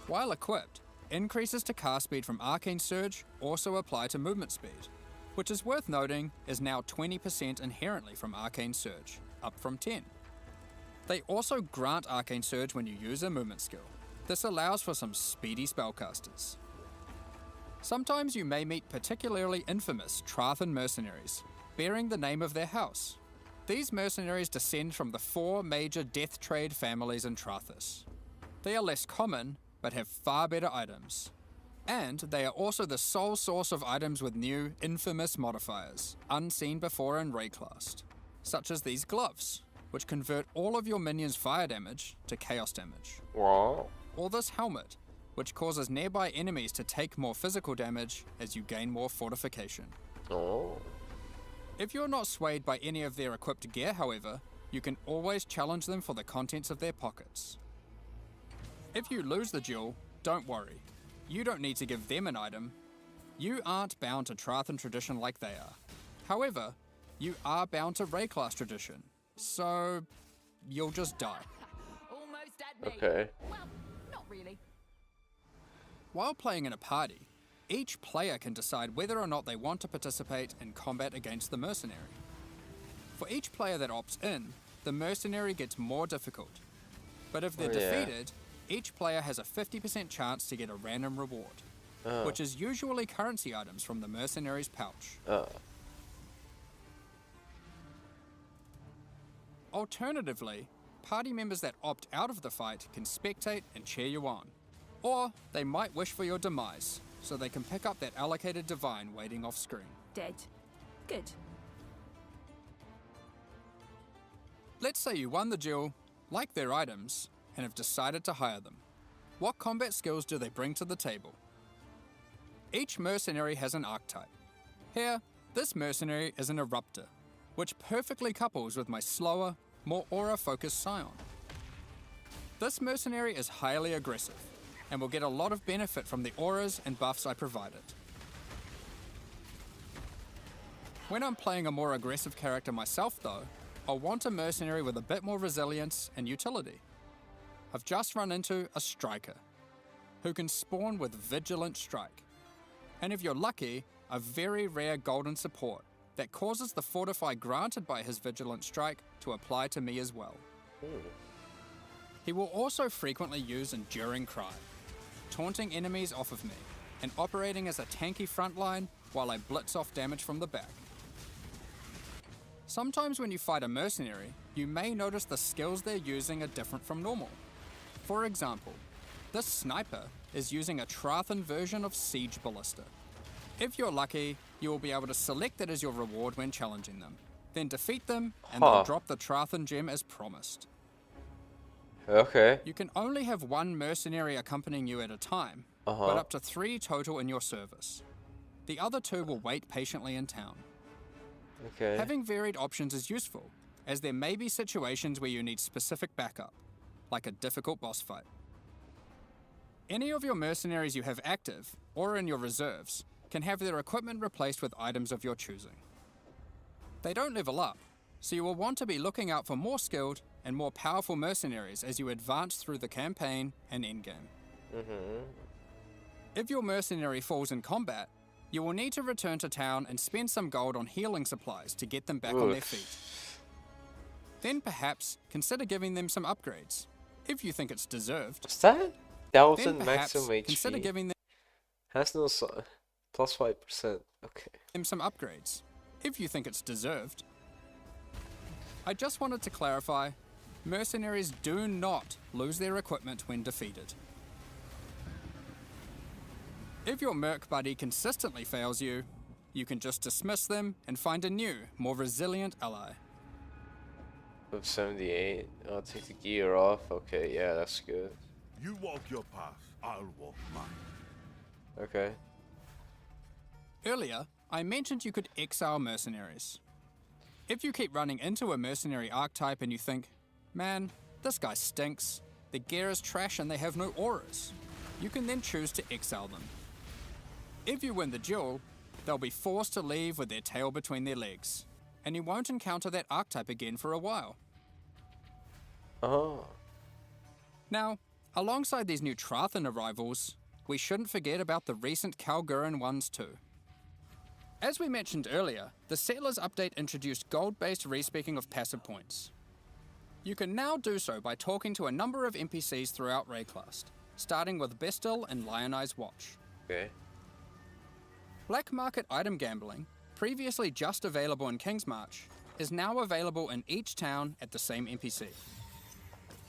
Speaker 7: While equipped, increases to cast speed from Arcane Surge also apply to movement speed, which is worth noting is now 20% inherently from Arcane Surge, up from 10. They also grant Arcane Surge when you use a movement skill. This allows for some speedy spellcasters. Sometimes you may meet particularly infamous Trathan mercenaries, bearing the name of their house. These mercenaries descend from the 4 major death trade families in Trathis. They are less common, but have far better items. And they are also the sole source of items with new, infamous modifiers, unseen before in Rayclast, such as these gloves, which convert all of your minions' fire damage to chaos damage.
Speaker 1: Wow.
Speaker 7: Or this helmet, which causes nearby enemies to take more physical damage as you gain more fortification.
Speaker 1: Oh.
Speaker 7: If you're not swayed by any of their equipped gear, however, you can always challenge them for the contents of their pockets. If you lose the duel, don't worry. You don't need to give them an item. You aren't bound to Trathan tradition like they are. However, you are bound to Rayclast tradition, so you'll just die.
Speaker 6: Almost at me.
Speaker 1: Okay.
Speaker 6: Well, not really.
Speaker 7: While playing in a party, each player can decide whether or not they want to participate in combat against the mercenary. For each player that opts in, the mercenary gets more difficult. But if they're defeated, each player has a 50% chance to get a random reward, which is usually currency items from the mercenary's pouch. Alternatively, party members that opt out of the fight can spectate and cheer you on. Or they might wish for your demise, so they can pick up that allocated divine waiting off screen.
Speaker 6: Dead. Good.
Speaker 7: Let's say you won the duel, like their items, and have decided to hire them. What combat skills do they bring to the table? Each mercenary has an archetype. Here, this mercenary is an Eruptor, which perfectly couples with my slower, more aura-focused Scion. This mercenary is highly aggressive, and will get a lot of benefit from the auras and buffs I provide it. When I'm playing a more aggressive character myself though, I'll want a mercenary with a bit more resilience and utility. I've just run into a Striker, who can spawn with Vigilant Strike, and if you're lucky, a very rare golden support that causes the Fortify granted by his Vigilant Strike to apply to me as well. He will also frequently use Enduring Cry, taunting enemies off of me, and operating as a tanky frontline while I blitz off damage from the back. Sometimes when you fight a mercenary, you may notice the skills they're using are different from normal. For example, this sniper is using a Trathan version of Siege Ballista. If you're lucky, you will be able to select it as your reward when challenging them, then defeat them, and they'll drop the Trathan gem as promised.
Speaker 1: Okay.
Speaker 7: You can only have one mercenary accompanying you at a time, but up to 3 total in your service. The other 2 will wait patiently in town.
Speaker 1: Okay.
Speaker 7: Having varied options is useful, as there may be situations where you need specific backup, like a difficult boss fight. Any of your mercenaries you have active, or in your reserves, can have their equipment replaced with items of your choosing. They don't level up, so you will want to be looking out for more skilled and more powerful mercenaries as you advance through the campaign and endgame. If your mercenary falls in combat, you will need to return to town and spend some gold on healing supplies to get them back on their feet. Then perhaps consider giving them some upgrades, if you think it's deserved.
Speaker 1: What's that?
Speaker 7: Then
Speaker 1: 1000
Speaker 7: perhaps
Speaker 1: maximum
Speaker 7: consider
Speaker 1: HP.
Speaker 7: giving
Speaker 1: Has no plus 5%. Okay.
Speaker 7: them some upgrades, if you think it's deserved. I just wanted to clarify, mercenaries do not lose their equipment when defeated. If your merc buddy consistently fails you, you can just dismiss them and find a new, more resilient ally.
Speaker 1: Of 78. I'll take the gear off. Okay, yeah, that's good.
Speaker 2: You walk your path, I'll walk mine.
Speaker 1: Okay.
Speaker 7: Earlier, I mentioned you could exile mercenaries. If you keep running into a mercenary archetype and you think, man, this guy stinks, their gear is trash and they have no auras, you can then choose to exile them. If you win the duel, they'll be forced to leave with their tail between their legs, and you won't encounter that archetype again for a while.
Speaker 1: Oh.
Speaker 7: Now, alongside these new Trathan arrivals, we shouldn't forget about the recent Kalguran ones too. As we mentioned earlier, the Settlers update introduced gold-based respeccing of passive points. You can now do so by talking to a number of NPCs throughout Rayclast, starting with Bestil and Lionized Watch.
Speaker 1: Okay.
Speaker 7: Black market item gambling, previously just available in Kingsmarch, is now available in each town at the same NPC.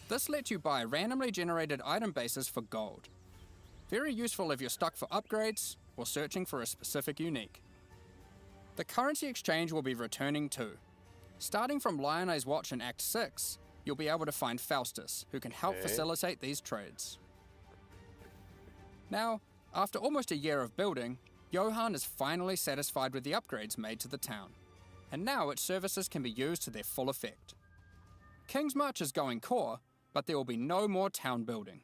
Speaker 7: This lets you buy randomly generated item bases for gold. Very useful if you're stuck for upgrades or searching for a specific unique. The currency exchange will be returning too. Starting from Lionized Watch in Act 6, you'll be able to find Faustus, who can help facilitate these trades. Now, after almost a year of building, Johan is finally satisfied with the upgrades made to the town, and now its services can be used to their full effect. Kingsmarch is going core, but there will be no more town building.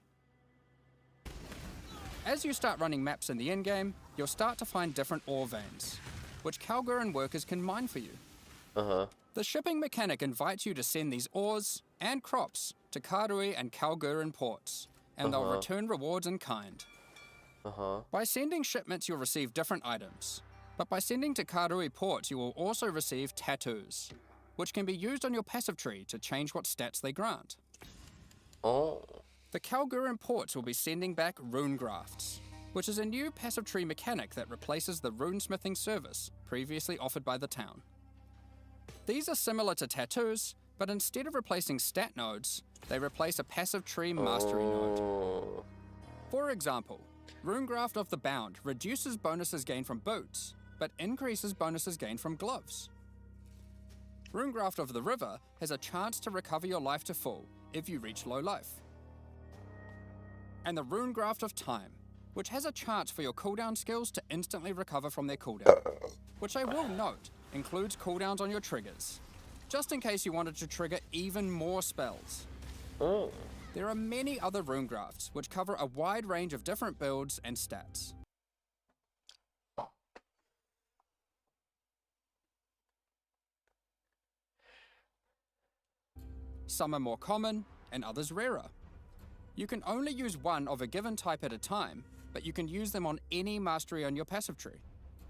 Speaker 7: As you start running maps in the endgame, you'll start to find different ore veins, which Kalguran workers can mine for you. The shipping mechanic invites you to send these ores and crops to Karui and Kalguran ports, and they'll return rewards in kind. By sending shipments, you'll receive different items, but by sending to Karui ports, you will also receive tattoos, which can be used on your passive tree to change what stats they grant. The Kalguran ports will be sending back rune grafts, which is a new passive tree mechanic that replaces the runesmithing service previously offered by the town. These are similar to tattoos, but instead of replacing stat nodes, they replace a passive tree mastery node. For example, Runegraft of the Bound reduces bonuses gained from boots, but increases bonuses gained from gloves. Runegraft of the River has a chance to recover your life to full if you reach low life. And the Runegraft of Time, which has a chance for your cooldown skills to instantly recover from their cooldown, which I will note includes cooldowns on your triggers, just in case you wanted to trigger even more spells. There are many other rune grafts which cover a wide range of different builds and stats. Some are more common and others rarer. You can only use one of a given type at a time, but you can use them on any mastery on your passive tree,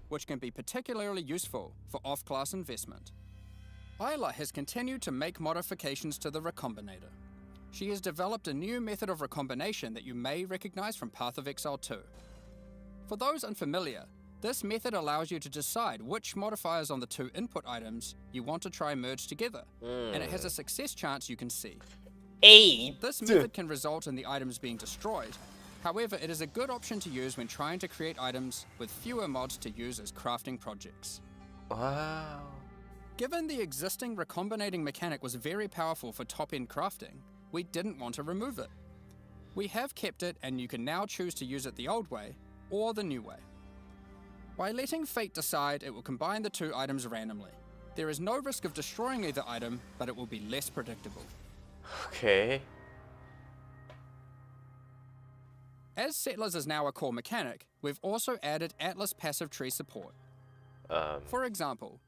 Speaker 7: which can be particularly useful for off-class investment. Isla has continued to make modifications to the Recombinator. She has developed a new method of recombination that you may recognize from Path of Exile 2. For those unfamiliar, this method allows you to decide which modifiers on the two input items you want to try merge together, and it has a success chance you can see. This method can result in the items being destroyed. However, it is a good option to use when trying to create items with fewer mods to use as crafting projects.
Speaker 1: Wow.
Speaker 7: Given the existing recombinating mechanic was very powerful for top-end crafting, we didn't want to remove it. We have kept it, and you can now choose to use it the old way or the new way. By letting fate decide, it will combine the two items randomly, There is no risk of destroying either item, but it will be less predictable.
Speaker 1: Okay.
Speaker 7: As Settlers is now a core mechanic, we've also added Atlas passive tree support. For example,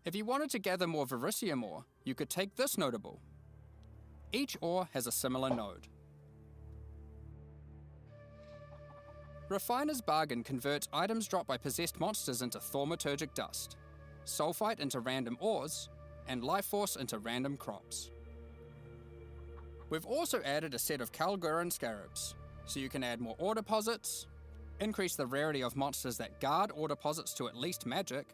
Speaker 7: if you wanted to gather more Verisium ore, you could take this notable. Each ore has a similar node. Refiner's Bargain converts items dropped by possessed monsters into thaumaturgic dust, sulfite into random ores, and life force into random crops. We've also added a set of Kalguran scarabs, so you can add more ore deposits, increase the rarity of monsters that guard ore deposits to at least magic,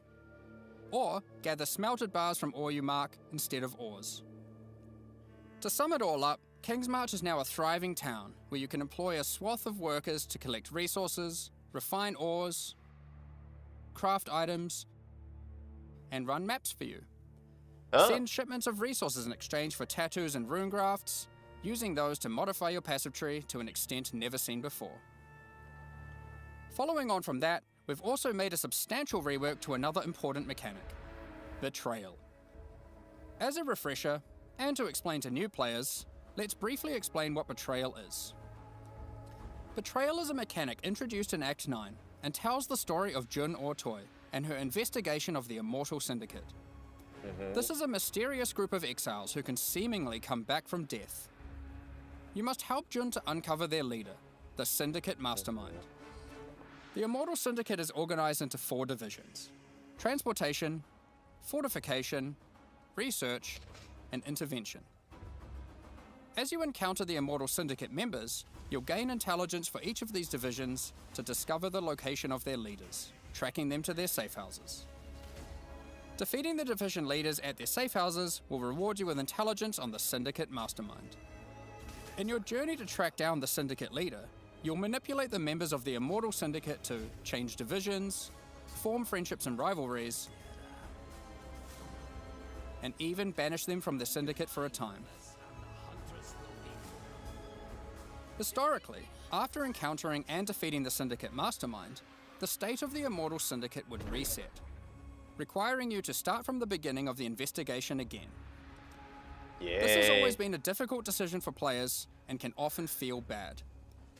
Speaker 7: or gather smelted bars from ore you mark instead of ores. To sum it all up, Kingsmarch is now a thriving town where you can employ a swath of workers to collect resources, refine ores, craft items, and run maps for you. Send shipments of resources in exchange for tattoos and rune grafts, using those to modify your passive tree to an extent never seen before. Following on from that, we've also made a substantial rework to another important mechanic, Betrayal. As a refresher, and to explain to new players, let's briefly explain what Betrayal is. Betrayal is a mechanic introduced in Act 9 and tells the story of Jun Ortoi and her investigation of the Immortal Syndicate. This is a mysterious group of exiles who can seemingly come back from death. You must help Jun to uncover their leader, the Syndicate Mastermind. The Immortal Syndicate is organized into 4 divisions: transportation, fortification, research, and intervention. As you encounter the Immortal Syndicate members, you'll gain intelligence for each of these divisions to discover the location of their leaders, tracking them to their safe houses. Defeating the division leaders at their safe houses will reward you with intelligence on the Syndicate Mastermind. In your journey to track down the Syndicate leader, you'll manipulate the members of the Immortal Syndicate to change divisions, form friendships and rivalries, and even banish them from the Syndicate for a time. Historically, after encountering and defeating the Syndicate Mastermind, the state of the Immortal Syndicate would reset, requiring you to start from the beginning of the investigation again. This has always been a difficult decision for players and can often feel bad.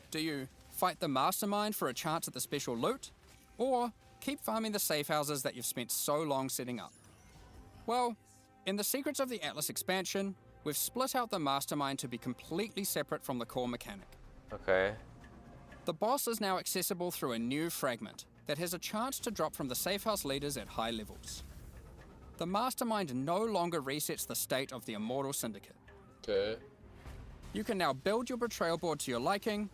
Speaker 7: Do you fight the Mastermind for a chance at the special loot, or keep farming the safe houses that you've spent so long setting up? Well, in the Secrets of the Atlas expansion, we've split out the Mastermind to be completely separate from the core mechanic.
Speaker 1: Okay.
Speaker 7: The boss is now accessible through a new fragment that has a chance to drop from the safe house leaders at high levels. The Mastermind no longer resets the state of the Immortal Syndicate.
Speaker 1: Okay.
Speaker 7: You can now build your Betrayal board to your liking,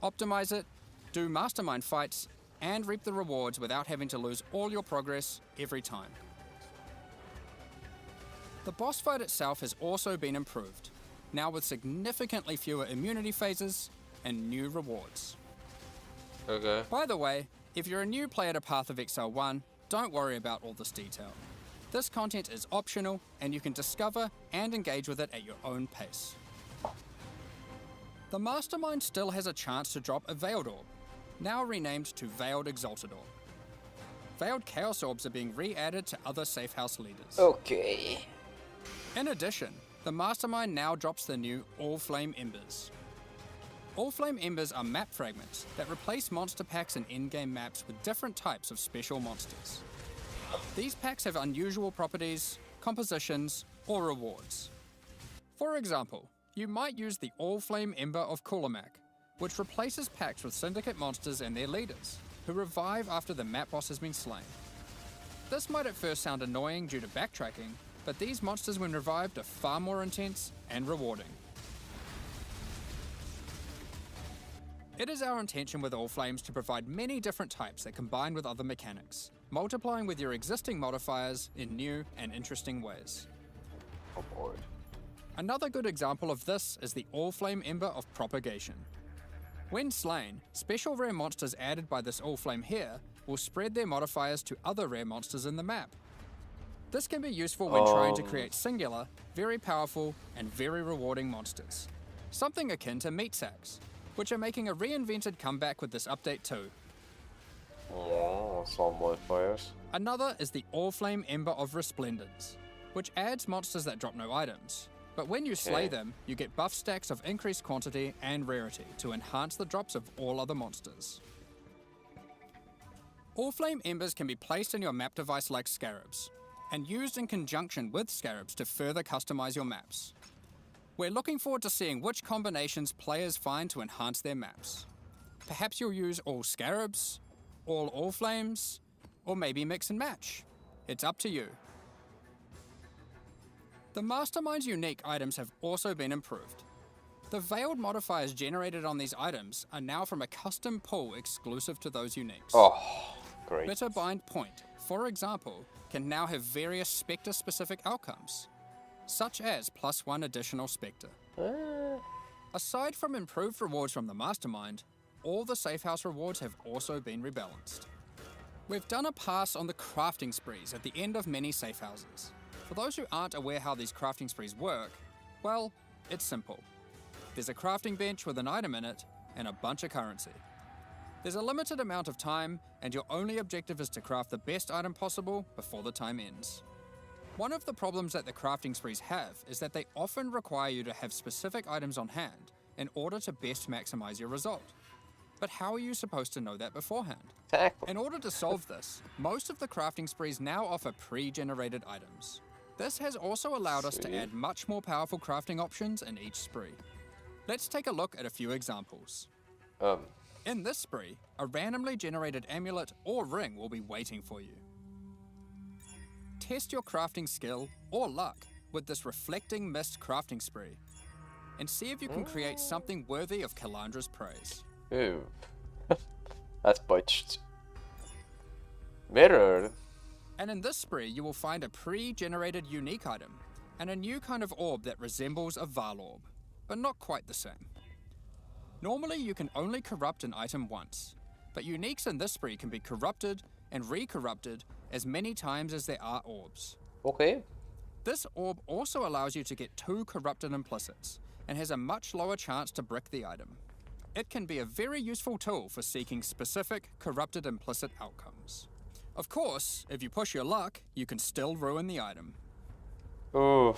Speaker 7: optimize it, do Mastermind fights, and reap the rewards without having to lose all your progress every time. The boss fight itself has also been improved, now with significantly fewer immunity phases and new rewards.
Speaker 1: Okay.
Speaker 7: By the way, if you're a new player to Path of Exile 1, don't worry about all this detail. This content is optional, and you can discover and engage with it at your own pace. The Mastermind still has a chance to drop a Veiled Orb, now renamed to Veiled Exalted Orb. Veiled Chaos Orbs are being re-added to other safe house leaders.
Speaker 1: Okay.
Speaker 7: In addition, the Mastermind now drops the new All Flame Embers. All Flame Embers are map fragments that replace monster packs in in-game maps with different types of special monsters. These packs have unusual properties, compositions, or rewards. For example, you might use the All Flame Ember of Kulamak, which replaces packs with Syndicate monsters and their leaders, who revive after the map boss has been slain. This might at first sound annoying due to backtracking, but these monsters when revived are far more intense and rewarding. It is our intention with All Flames to provide many different types that combine with other mechanics, multiplying with your existing modifiers in new and interesting ways.
Speaker 1: Oh boy.
Speaker 7: Another good example of this is the All Flame Ember of Propagation. When slain, special rare monsters added by this All Flame here will spread their modifiers to other rare monsters in the map. This can be useful when trying to create singular, very powerful, and very rewarding monsters. Something akin to meat sacks, which are making a reinvented comeback with this update too.
Speaker 1: Yeah, some modifiers.
Speaker 7: Another is the All-Flame Ember of Resplendence, which adds monsters that drop no items. But when you slay them, you get buff stacks of increased quantity and rarity to enhance the drops of all other monsters. All-Flame Embers can be placed in your map device like scarabs, and used in conjunction with scarabs to further customize your maps. We're looking forward to seeing which combinations players find to enhance their maps. Perhaps you'll use all scarabs, all flames, or maybe mix and match. It's up to you. The Mastermind's unique items have also been improved. The veiled modifiers generated on these items are now from a custom pool exclusive to those uniques.
Speaker 1: Oh, great.
Speaker 7: Bitter Bind Point, for example, can now have various Spectre-specific outcomes, such as +1 additional Spectre. Aside from improved rewards from the Mastermind, all the safe house rewards have also been rebalanced. We've done a pass on the crafting sprees at the end of many safe houses. For those who aren't aware how these crafting sprees work, well, it's simple. There's a crafting bench with an item in it and a bunch of currency. There's a limited amount of time, and your only objective is to craft the best item possible before the time ends. One of the problems that the crafting sprees have is that they often require you to have specific items on hand in order to best maximize your result. But how are you supposed to know that beforehand?
Speaker 1: Exactly.
Speaker 7: In order to solve this, most of the crafting sprees now offer pre-generated items. This has also allowed us to add much more powerful crafting options in each spree. Let's take a look at a few examples. In this spree, a randomly generated amulet or ring will be waiting for you. Test your crafting skill or luck with this Reflecting Mist crafting spree, and see if you can create something worthy of Kalandra's praise.
Speaker 1: Ooh. That's botched. Mirror.
Speaker 7: And in this spree, you will find a pre-generated unique item, and a new kind of orb that resembles a Val orb, but not quite the same. Normally, you can only corrupt an item once, but uniques in this spree can be corrupted and re-corrupted as many times as there are orbs.
Speaker 1: Okay.
Speaker 7: This orb also allows you to get 2 corrupted implicits, and has a much lower chance to brick the item. It can be a very useful tool for seeking specific corrupted implicit outcomes. Of course, if you push your luck, you can still ruin the item.
Speaker 1: Oof.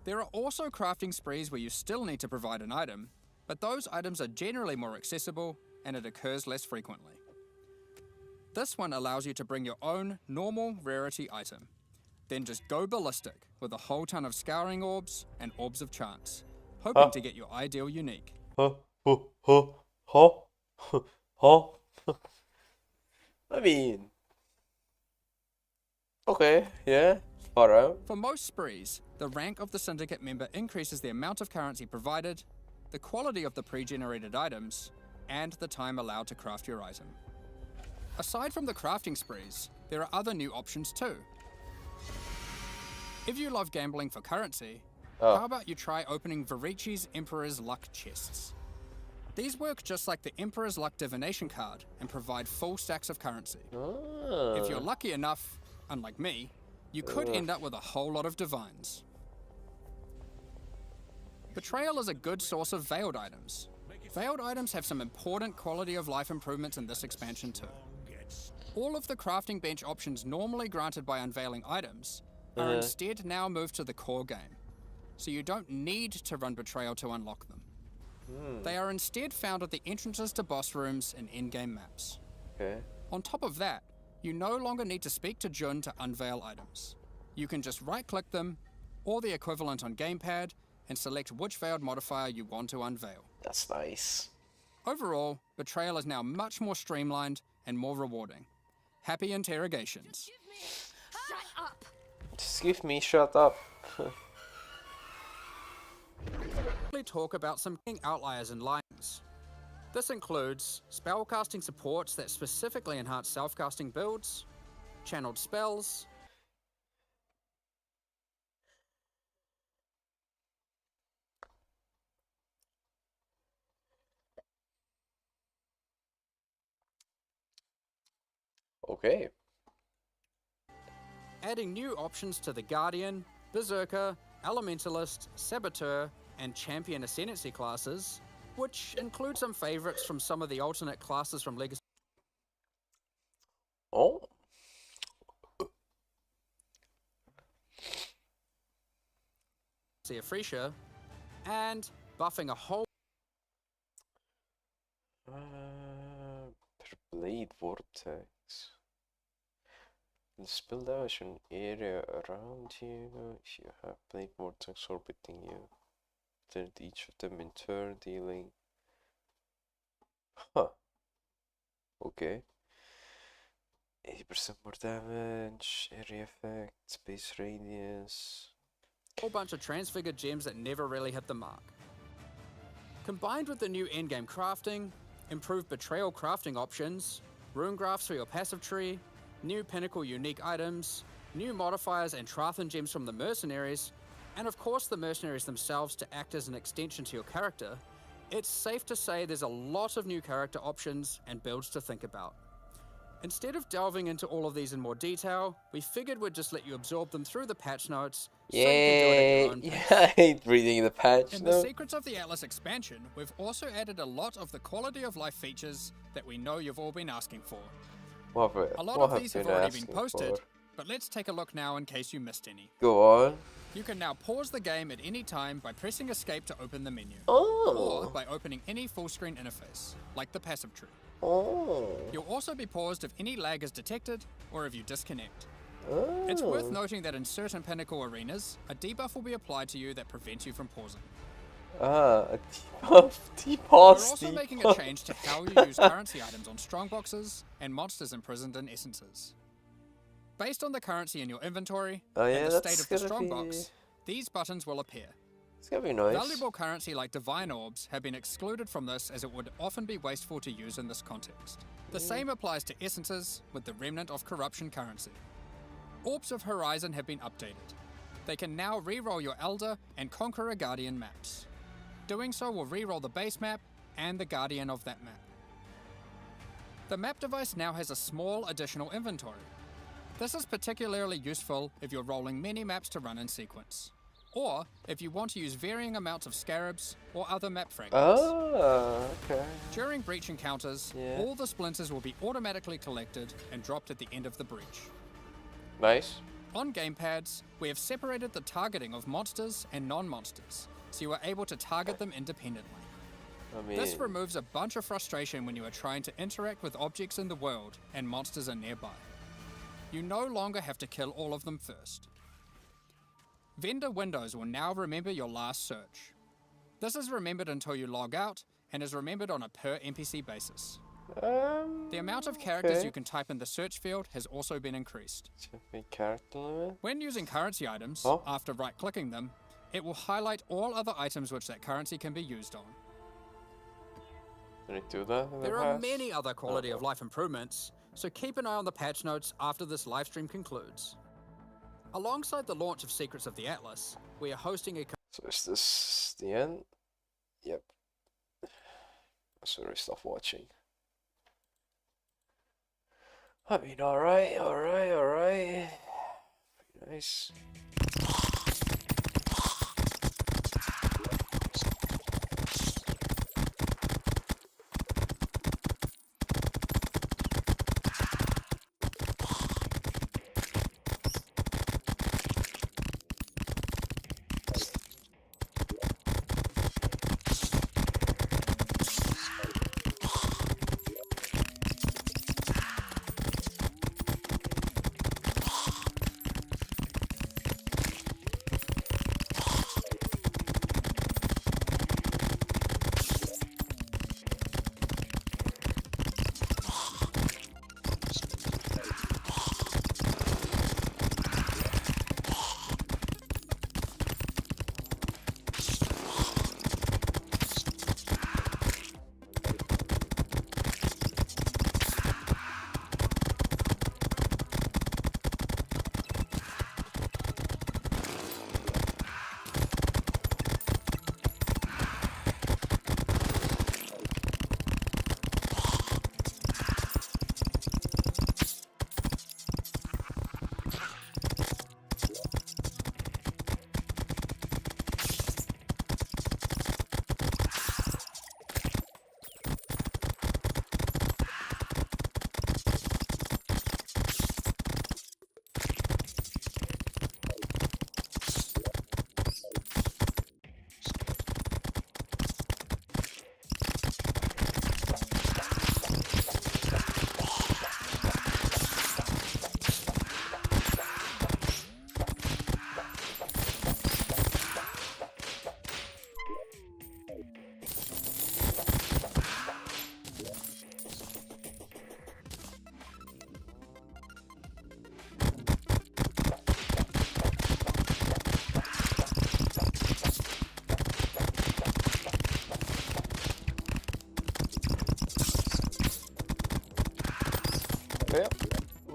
Speaker 7: There are also crafting sprees where you still need to provide an item, but those items are generally more accessible and it occurs less frequently. This one allows you to bring your own normal rarity item, then just go ballistic with a whole ton of scouring orbs and orbs of chance, hoping to get your ideal unique.
Speaker 1: I mean, okay, yeah, far out.
Speaker 7: For most sprees, the rank of the syndicate member increases the amount of currency provided, the quality of the pre-generated items, and the time allowed to craft your item. Aside from the crafting sprees, there are other new options too. If you love gambling for currency, how about you try opening Varici's Emperor's Luck chests? These work just like the Emperor's Luck divination card and provide full stacks of currency. If you're lucky enough, unlike me, you could end up with a whole lot of divines. Betrayal is a good source of veiled items. Veiled items have some important quality of life improvements in this expansion too. All of the crafting bench options normally granted by unveiling items are instead now moved to the core game, so you don't need to run Betrayal to unlock them. They are instead found at the entrances to boss rooms and in-game maps.
Speaker 1: Okay.
Speaker 7: On top of that, you no longer need to speak to Jun to unveil items. You can just right-click them, or the equivalent on gamepad, and select which veiled modifier you want to unveil.
Speaker 1: That's nice.
Speaker 7: Overall, Betrayal is now much more streamlined and more rewarding. Happy interrogations.
Speaker 6: Shut up!
Speaker 1: Just give me shut up.
Speaker 7: We'll talk about some outliers and lines. This includes spellcasting supports that specifically enhance self-casting builds, channeled spells,
Speaker 1: Okay.
Speaker 7: adding new options to the Guardian, Berserker, Elementalist, Saboteur, and Champion Ascendancy classes, which include some favorites from some of the alternate classes from Legacy.
Speaker 1: Oh.
Speaker 7: a Freesia, and buffing a whole
Speaker 1: Per blade vortex. The spell damage an area around you if you have blade vortex orbiting you. Turn each of them in turn, dealing. Huh. Okay. 80% more damage, area effect, space radius.
Speaker 7: whole bunch of transfigured gems that never really hit the mark. Combined with the new endgame crafting, improved betrayal crafting options, rune graphs for your passive tree, new pinnacle unique items, new modifiers and Trathan gems from the mercenaries, and of course the mercenaries themselves to act as an extension to your character, it's safe to say there's a lot of new character options and builds to think about. Instead of delving into all of these in more detail, we figured we'd just let you absorb them through the patch notes so you can do it at your own pace.
Speaker 1: Yeah, I hate reading the patch
Speaker 7: In the
Speaker 1: notes.
Speaker 7: Secrets of the Atlas expansion, we've also added a lot of the quality of life features that we know you've all been asking for. A lot of these have already been posted, but let's take a look now in case you missed any.
Speaker 1: Go on.
Speaker 7: You can now pause the game at any time by pressing escape to open the menu,
Speaker 1: Oh.
Speaker 7: or by opening any full screen interface, like the passive tree.
Speaker 1: Oh.
Speaker 7: You'll also be paused if any lag is detected or if you disconnect. It's worth noting that in certain pinnacle arenas, a debuff will be applied to you that prevents you from pausing.
Speaker 1: A debuff.
Speaker 7: We're
Speaker 1: Debuff.
Speaker 7: also making a change to how you use currency items on strongboxes and monsters imprisoned in essences. Based on the currency in your inventory and the state of the strongbox, these buttons will appear.
Speaker 1: It's gonna be nice.
Speaker 7: Valuable currency like divine orbs have been excluded from this as it would often be wasteful to use in this context. The same applies to essences with the remnant of corruption currency. Orbs of Horizon have been updated. They can now re-roll your Elder and Conqueror Guardian maps. Doing so will re-roll the base map and the Guardian of that map. The map device now has a small additional inventory. This is particularly useful if you're rolling many maps to run in sequence, or if you want to use varying amounts of scarabs or other map fragments.
Speaker 1: Oh, okay.
Speaker 7: During breach encounters, all the splinters will be automatically collected and dropped at the end of the breach.
Speaker 1: Nice.
Speaker 7: On gamepads, we have separated the targeting of monsters and non-monsters, so you are able to target them independently.
Speaker 1: I mean,
Speaker 7: This removes a bunch of frustration when you are trying to interact with objects in the world and monsters are nearby. You no longer have to kill all of them first. Vendor windows will now remember your last search. This is remembered until you log out and is remembered on a per NPC basis. The amount of characters you can type in the search field has also been increased.
Speaker 1: character limit.
Speaker 7: When using currency items, after right-clicking them, it will highlight all other items which that currency can be used on.
Speaker 1: Did it do that in the
Speaker 7: There are
Speaker 1: past?
Speaker 7: many other quality of life improvements, so keep an eye on the patch notes after this livestream concludes. Alongside the launch of Secrets of the Atlas, we are hosting a
Speaker 1: So is this the end? Yep. Sorry, stop watching. I mean, alright. Pretty nice.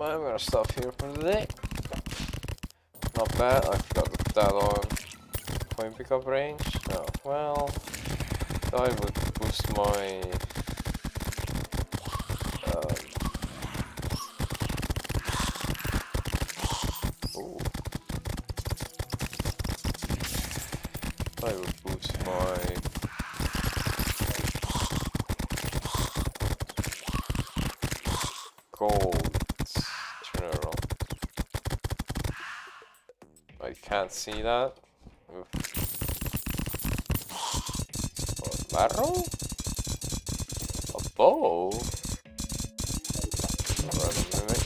Speaker 1: I'm gonna stop here for the day. Not bad. I forgot to put that on coin pickup range. Oh well. I would boost my ooh. I would boost my gold general. I can't see that. Oof. What, marrow? A bow? Random mimic.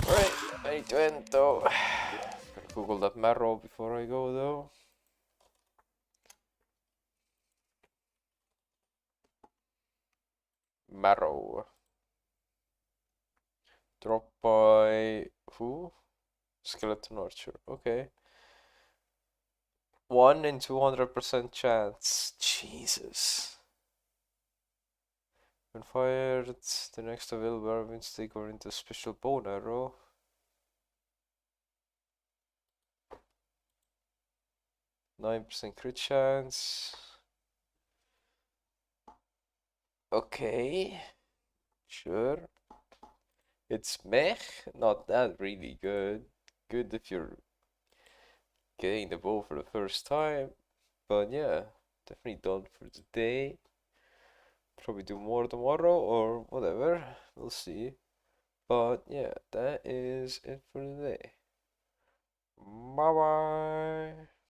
Speaker 1: Right, I need to end though. Gonna Google that marrow before I go though. Marrow. Drop by who? Skeleton Archer. Okay. 1 in 200% chance. Jesus. When fired, the next available weapons take over into a special bow and arrow. %9 crit chance. Okay. Sure. It's meh, not that really good. Good if you're getting the bow for the first time. But yeah, definitely done for today. Probably do more tomorrow or whatever. We'll see. But yeah, that is it for today. Bye bye.